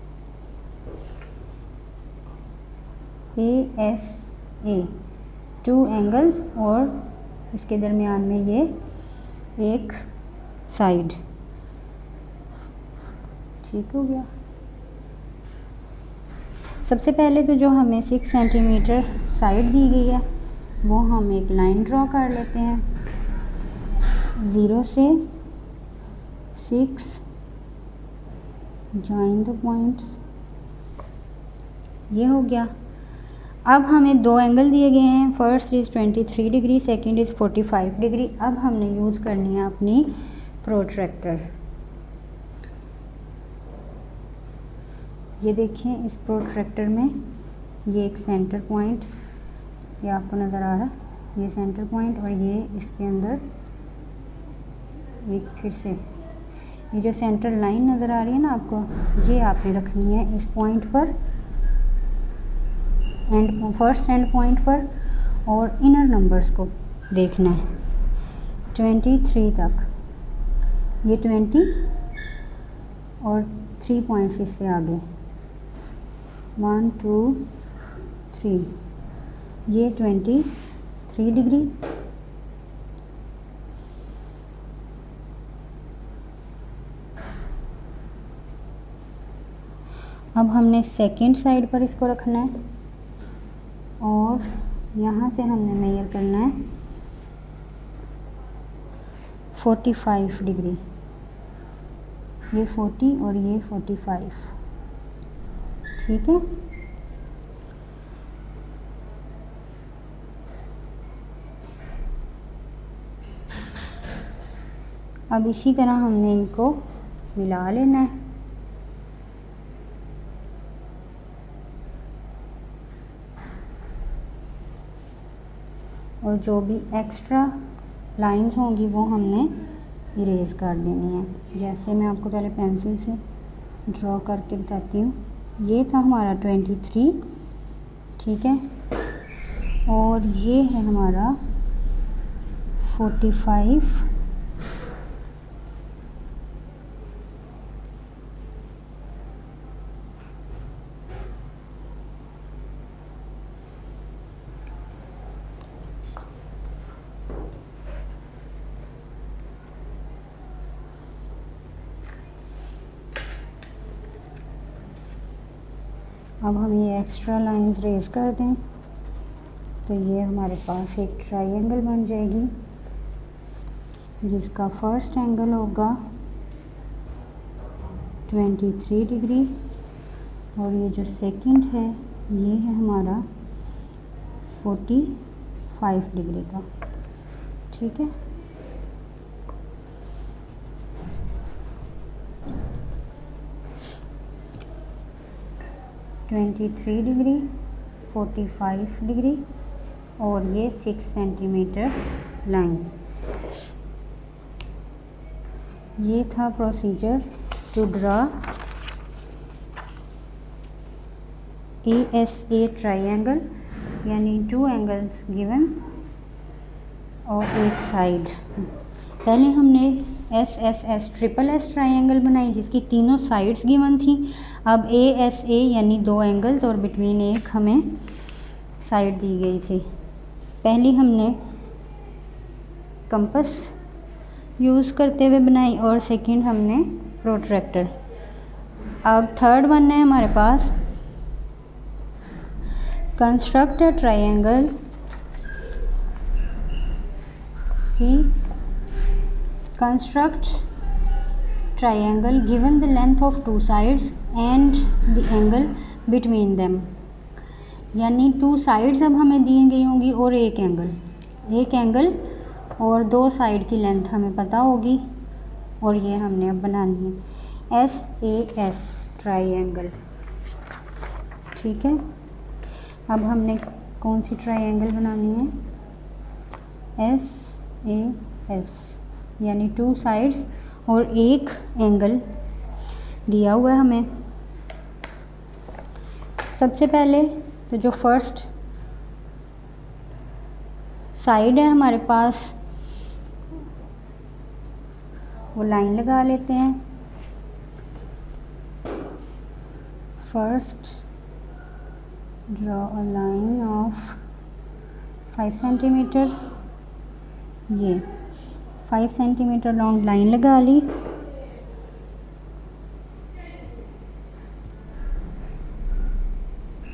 2 एंगल्स और इसके दरमियान में ये एक साइड। ठीक हो गया। सबसे पहले तो जो हमें 6 सेंटीमीटर साइड दी गई है वो हम एक लाइन ड्रॉ कर लेते हैं। 0 से 6 जॉइन द पॉइंट्स, ये हो गया। अब हमें 2 एंगल दिए गए हैं, first is 23 degree, second is 45 degree. अब हमने यूज़ करनी है अपनी प्रोट्रैक्टर। ये देखिए, इस प्रोट्रैक्टर में ये एक सेंटर पॉइंट, ये आपको नज़र आ रहा है, ये सेंटर पॉइंट, और ये इसके अंदर एक फिर से ये जो सेंटर लाइन नज़र आ रही है ना आपको, ये आपने रखनी है इस पॉइंट पर, एंड फर्स्ट एंड पॉइंट पर, और इनर नंबर्स को देखना है 23 तक। ये 20 और 3 पॉइंट्स इससे आगे 1 2 3, ये 23 डिग्री। अब हमने सेकंड साइड पर इसको रखना है और यहाँ से हमने मेजर करना है 45 डिग्री। ये 40 और ये 45, ठीक है। अब इसी तरह हमने इनको मिला लेना है। और जो भी एक्स्ट्रा लाइंस होंगी वो हमने इरेज कर देनी है। जैसे मैं आपको पहले पेंसिल से ड्रॉ करके बताती हूँ। ये था हमारा 23, ठीक है, और ये है हमारा 45। अब हम ये एक्स्ट्रा लाइंस रेज कर दें तो ये हमारे पास एक ट्रायंगल बन जाएगी जिसका फर्स्ट एंगल होगा 23 डिग्री और ये जो सेकंड है ये है हमारा 45 डिग्री का, ठीक है। (23 डिग्री, 45 डिग्री और ये 6 सेंटीमीटर लाइन। ये था procedure to draw ASA triangle, यानी 2 एंगल्स गिवन और एक साइड। पहले हमने SSS ट्रिपल एस ट्रायंगल बनाई जिसकी तीनों साइड्स गिवन थी। अब ASA यानी 2 एंगल्स और बिटवीन एक हमें साइड दी गई थी। पहली हमने कंपास यूज़ करते हुए बनाई और सेकंड हमने प्रोट्रैक्टर। अब थर्ड वन है हमारे पास construct a triangle C construct triangle given the length of 2 sides and the angle between them, यानी 2 sides अब हमें दी गई होंगी और एक एंगल और 2 साइड की लेंथ हमें पता होगी और ये हमने अब बनानी है SAS ट्रायंगल, ठीक है। अब हमने कौन सी ट्रायंगल बनानी है SAS, यानी 2 साइड्स और एक एंगल दिया हुआ है हमें। सबसे पहले तो जो फर्स्ट साइड है हमारे पास वो लाइन लगा लेते हैं। First draw a line of 5 centimetre, ये 5 सेंटीमीटर लॉन्ग लाइन लगा ली।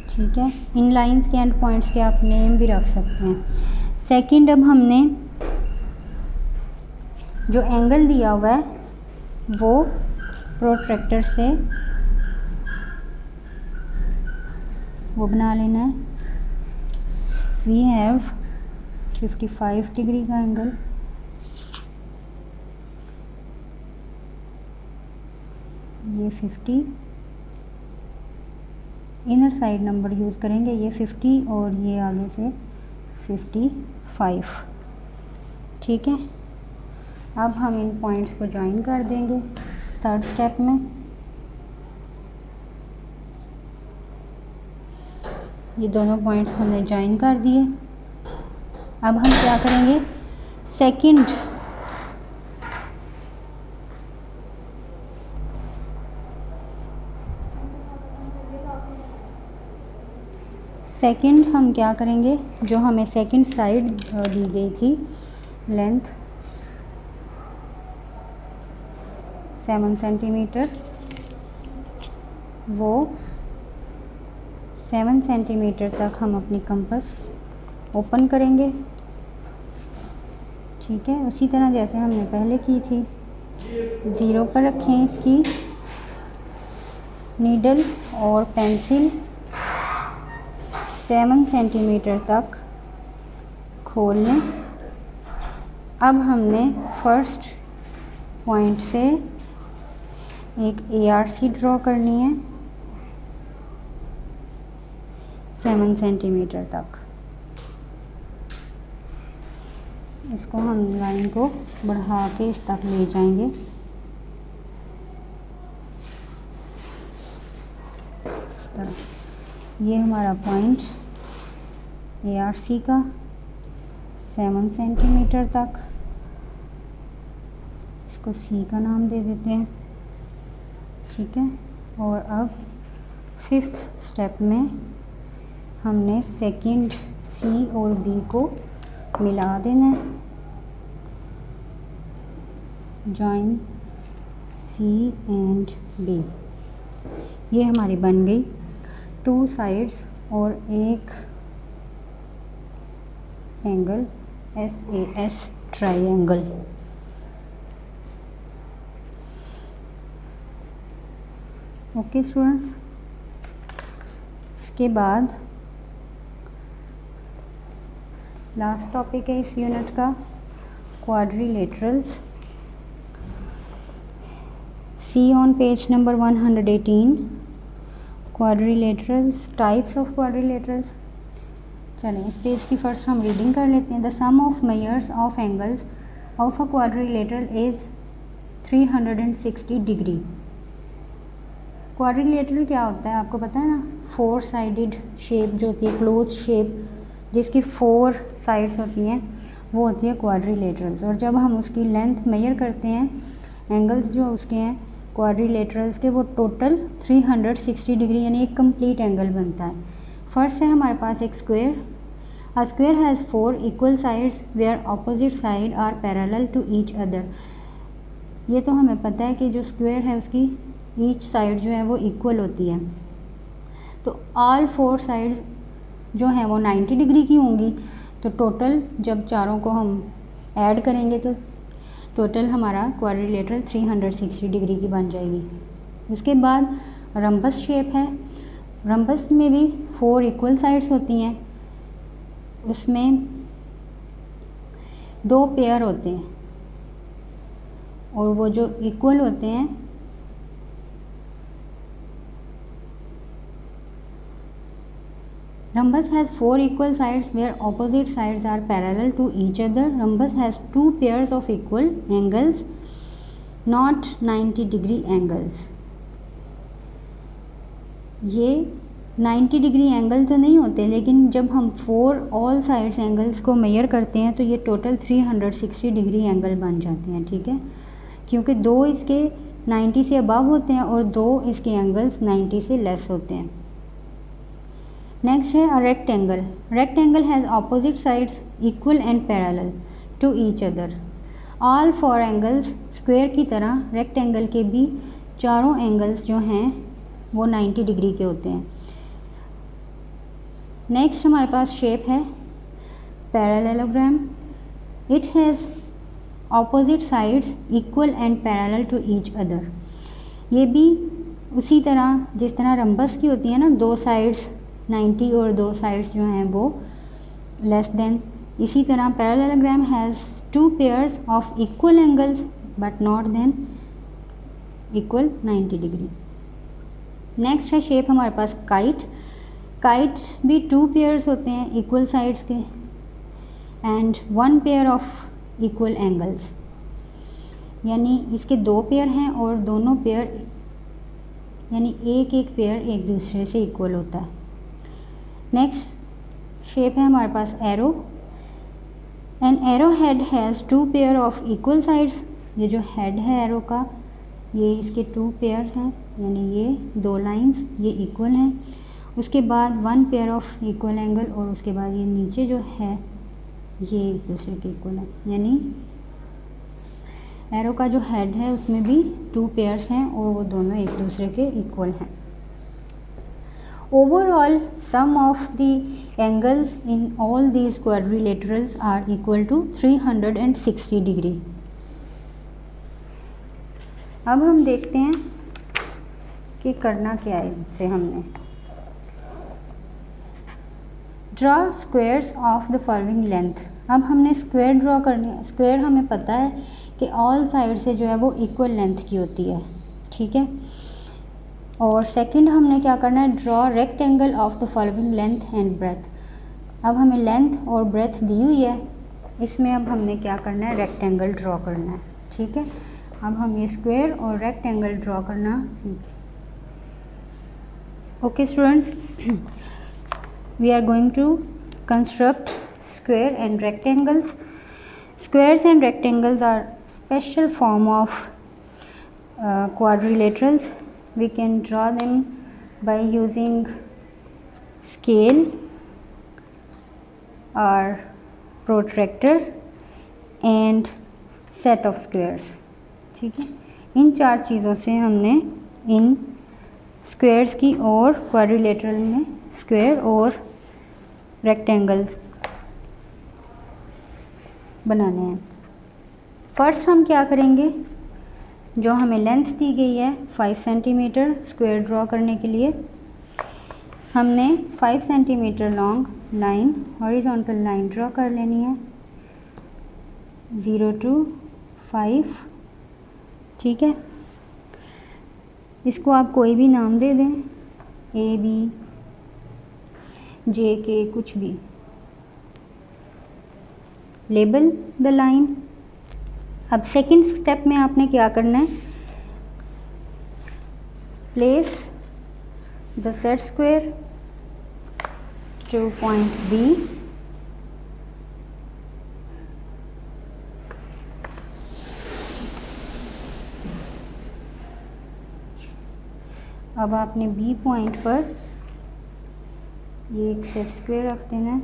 ठीक है, इन लाइंस के एंड पॉइंट्स के आप नेम भी रख सकते हैं। सेकंड, अब हमने जो एंगल दिया हुआ है वो प्रोट्रैक्टर से वो बना लेना है। वी हैव 55 डिग्री का एंगल, ये 50, इनर साइड नंबर यूज़ करेंगे, ये 50 और ये आगे से 55, ठीक है। अब हम इन पॉइंट्स को ज्वाइन कर देंगे थर्ड स्टेप में। ये दोनों पॉइंट्स हमने ज्वाइन कर दिए। अब हम क्या करेंगे, सेकंड सेकंड हम क्या करेंगे, जो हमें सेकंड साइड दी गई थी लेंथ 7 सेंटीमीटर, वो 7 सेंटीमीटर तक हम अपनी कंपास ओपन करेंगे। ठीक है, उसी तरह जैसे हमने पहले की थी, 0 पर रखें इसकी नीडल और पेंसिल 7 सेंटीमीटर तक खोल लें। अब हमने फर्स्ट पॉइंट से एक ARC ड्रॉ करनी है 7 सेंटीमीटर तक। इसको हम लाइन को बढ़ा के इस तक ले जाएंगे। इस तरह ये हमारा पॉइंट ARC का 7 सेंटीमीटर तक, इसको C का नाम दे देते हैं। ठीक है, और अब 5th स्टेप में हमने सेकंड C और B को मिला देना है। जॉइन C एंड B, ये हमारी बन गई 2 साइड्स और एक angle SAS triangle. Okay students, इसके बाद लास्ट टॉपिक है इस यूनिट का quadrilaterals. See on page number 118 quadrilaterals, types of quadrilaterals. चलें, इस पेज की फर्स्ट हम रीडिंग कर लेते हैं। The sum of measures of angles of a quadrilateral is 360 degree. Quadrilateral क्या होता है आपको पता है ना, 4 साइडेड शेप जो होती है, क्लोज शेप जिसकी 4 साइड्स होती हैं, वो होती है क्वाड्रिलेटरल्स। और जब हम उसकी लेंथ मेजर करते हैं, एंगल्स जो उसके हैं क्वाड्रिलेटरल्स के, वो टोटल 360 डिग्री यानी एक कंप्लीट एंगल बनता है। फर्स्ट है हमारे पास एक square. A square has 4 equal sides where opposite side are parallel to each other. ये तो हमें पता है कि जो स्क्वायर है उसकी ईच साइड जो है वो इक्वल होती है। तो ऑल 4 साइड्स जो हैं वो 90 डिग्री की होंगी। तो टोटल जब चारों को हम ऐड करेंगे तो टोटल हमारा क्वाड्रिलेटरल 360 डिग्री की बन जाएगी। उसके बाद रम्बस शेप है। रम्बस में भी 4 इक्वल साइड्स होती हैं, उसमें 2 पेयर होते हैं और वो जो इक्वल होते हैं Rhombus has 4 equal sides where opposite sides are parallel to each other. Rhombus has 2 pairs of equal angles, not 90 degree angles. ये 90 डिग्री एंगल तो नहीं होते, लेकिन जब हम 4 ऑल साइड्स एंगल्स को मेजर करते हैं तो ये टोटल 360 डिग्री एंगल बन जाते हैं। ठीक है, क्योंकि 2 इसके 90 से अबव होते हैं और 2 इसके एंगल्स 90 से लेस होते हैं। नेक्स्ट है a rectangle. Rectangle has opposite sides equal and parallel to each other. All 4 angles square की तरह रेक्टेंगल के भी चारों एंगल्स जो हैं वो 90 डिग्री के होते हैं। नेक्स्ट हमारे पास शेप है parallelogram. It has opposite sides equal and parallel to each other. ये भी उसी तरह जिस तरह रम्बस की होती है ना, 2 साइड्स 90 और 2 साइड्स जो हैं वो लेस देन, इसी तरह parallelogram has 2 pairs of equal angles but not than equal 90 degree. Next है शेप हमारे पास काइट। काइट भी 2 पेयर्स होते हैं इक्वल साइड्स के and 1 pair of equal angles, यानी इसके 2 पेयर हैं और दोनों पेयर यानी एक पेयर एक दूसरे से इक्वल होता है। नेक्स्ट शेप है हमारे पास arrow. An arrow head has 2 pair of equal sides. ये जो हेड है एरो का, ये इसके 2 पेयर हैं, यानी ये 2 लाइंस ये इक्वल हैं उसके बाद 1 पेयर ऑफ इक्वल एंगल, और उसके बाद ये नीचे जो है ये एक दूसरे के इक्वल है, यानी एरो का जो हेड है उसमें भी 2 पेयर्स हैं और वो दोनों एक दूसरे के इक्वल हैं। Overall sum of the angles in all these quadrilaterals are equal to 360 degree. अब हम देखते हैं कि करना क्या है इनसे। हमने draw squares of the following length. अब हमने स्क्वायर ड्रॉ करनी है। स्क्वायर हमें पता है कि ऑल साइड से जो है वो इक्वल लेंथ की होती है, ठीक है। और सेकंड हमने क्या करना है, draw rectangle of the following length and breadth. अब हमें लेंथ और ब्रेथ दी हुई है, इसमें अब हमने क्या करना है, रेक्टेंगल ड्रॉ करना है, ठीक है। अब हम ये स्क्वायर और रेक्टेंगल ड्रॉ करना okay students, we are going to construct square and rectangles. Squares and rectangles are special form of quadrilaterals. We can draw them by using scale or protractor and set of squares, ठीक है। इन 4 चीज़ों से हमने इन स्क्वेयर्स की और क्वाड्रिलेटरल में स्क्वायर और रेक्टेंगल्स बनाने हैं। फर्स्ट हम क्या करेंगे, जो हमें लेंथ दी गई है 5 सेंटीमीटर स्क्वायर ड्रॉ करने के लिए, हमने 5 centimetre long line, horizontal line draw कर लेनी है 0 to 5, ठीक है। इसको आप कोई भी नाम दे दें, ए बी जे के, कुछ भी। Label the line. अब सेकंड स्टेप में आपने क्या करना है, place the set square to point B, अब आपने बी पॉइंट पर ये एक सेट स्क्वायर रख देना है।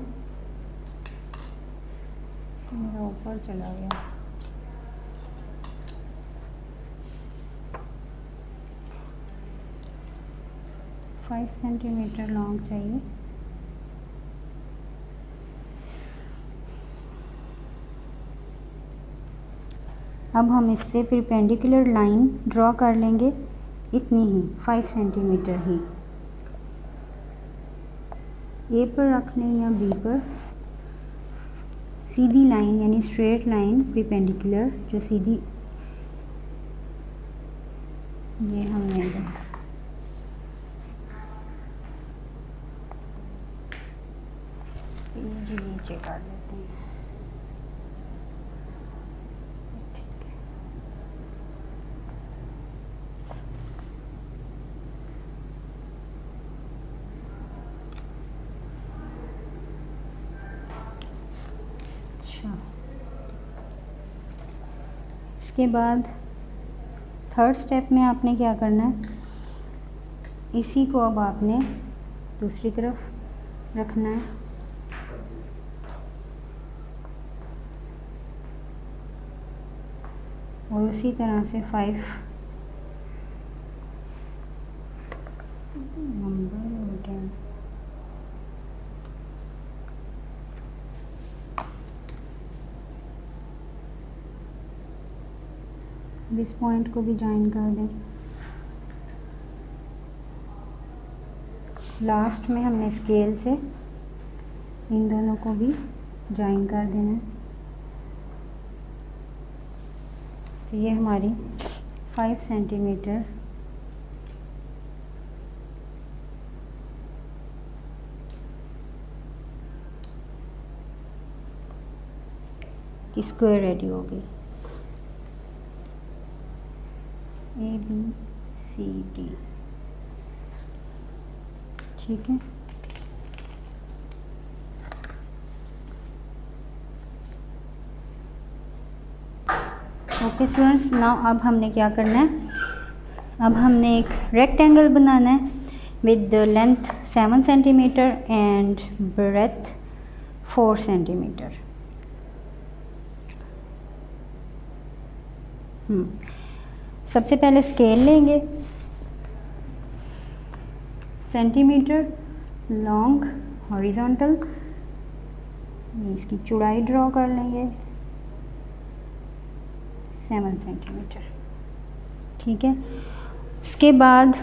मेरा ऊपर चला गया। फाइव सेंटीमीटर लॉन्ग चाहिए। अब हम इससे परपेंडिकुलर लाइन ड्रॉ कर लेंगे, इतनी ही 5 सेंटीमीटर ही। ए पर रख लें या बी पर, सीधी लाइन यानी स्ट्रेट लाइन परपेंडिकुलर जो सीधी, ये हमने नीचे काट लेते हैं, ठीक है। इसके बाद थर्ड स्टेप में आपने क्या करना है, इसी को अब आपने दूसरी तरफ रखना है। और उसी तरह से 5 नंबर इस पॉइंट को भी ज्वाइन कर दें। लास्ट में हमने स्केल से इन दोनों को भी ज्वाइन कर देना है। तो ये हमारी 5 सेंटीमीटर की स्क्वायर रेडी हो गई। ए बी सी डी, ठीक है। ओके स्टूडेंट्स, नाउ अब हमने क्या करना है, अब हमने एक रेक्टेंगल बनाना है with the length 7 centimetre and breadth 4 centimetre. सबसे पहले स्केल लेंगे, सेंटीमीटर लॉन्ग हॉरिजॉन्टल, इसकी चौड़ाई ड्रॉ कर लेंगे 7 सेंटीमीटर। ठीक है, उसके बाद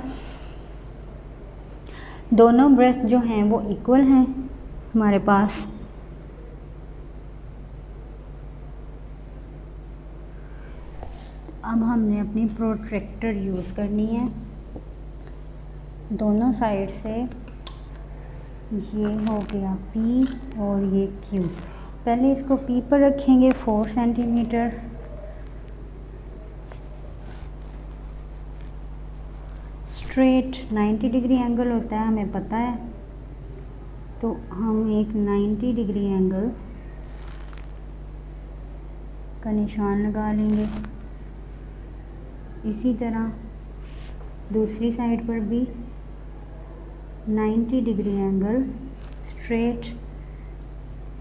दोनों ब्रेथ जो हैं वो इक्वल हैं हमारे पास। अब हमने अपनी प्रोट्रैक्टर यूज़ करनी है दोनों साइड से। ये हो गया P और ये Q। पहले इसको P पर रखेंगे 4 सेंटीमीटर, स्ट्रेट 90 डिग्री एंगल होता है हमें पता है, तो हम एक 90 डिग्री एंगल का निशान लगा लेंगे। इसी तरह दूसरी साइड पर भी 90 डिग्री एंगल स्ट्रेट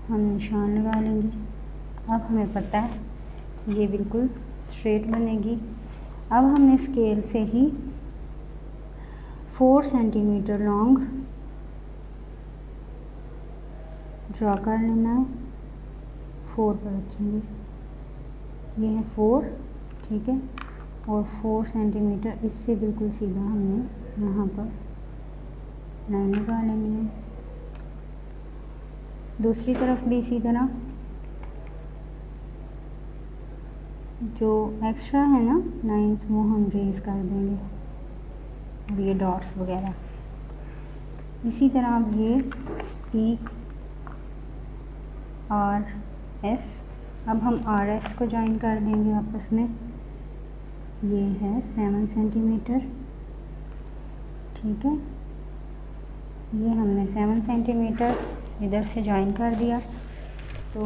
हम निशान लगा लेंगे। अब हमें पता है ये बिल्कुल स्ट्रेट बनेगी। अब हमने स्केल से ही 4 सेंटीमीटर लॉन्ग ड्रॉ कर लेना है, 4 पर रखेंगे, ये है 4, ठीक है, और 4 सेंटीमीटर इससे बिल्कुल सीधा हमने यहाँ पर लाइन लगा लेनी है। दूसरी तरफ भी इसी तरह, जो एक्स्ट्रा है ना लाइंस वो हम रेज कर देंगे, और ये डॉट्स वगैरह। इसी तरह अब ये P और S, अब हम RS को ज्वाइन कर देंगे आपस में। ये है 7 सेंटीमीटर, ठीक है, ये हमने 7 सेंटीमीटर इधर से ज्वाइन कर दिया, तो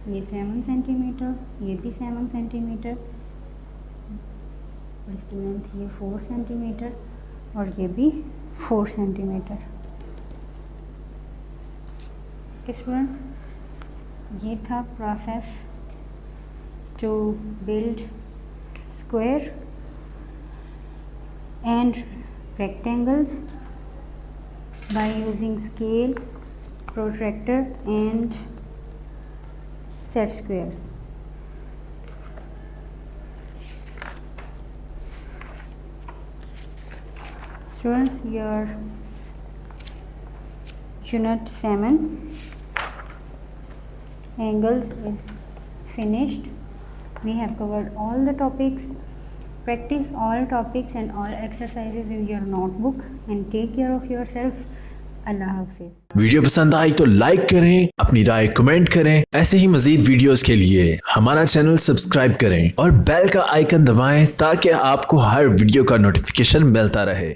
ये 7 सेंटीमीटर, ये भी 7 सेंटीमीटर, इसकी लेंथ ये 4 सेंटीमीटर और ये भी 4 सेंटीमीटर। स्टूडेंट्स, ये था process to build square and rectangles by using scale, protractor and set squares. Students, your unit 7 angles is finished. We have covered all the topics. Practice all topics and all exercises in your notebook and take care of yourself. Allah Hafiz. Video पसंद आई तो लाइक करें, अपनी राय कमेंट करें। ऐसे ही मजीद वीडियोस के लिए हमारा चैनल सब्सक्राइब करें और बेल का आइकन दबाएं ताकि आपको हर वीडियो का नोटिफिकेशन मिलता रहे।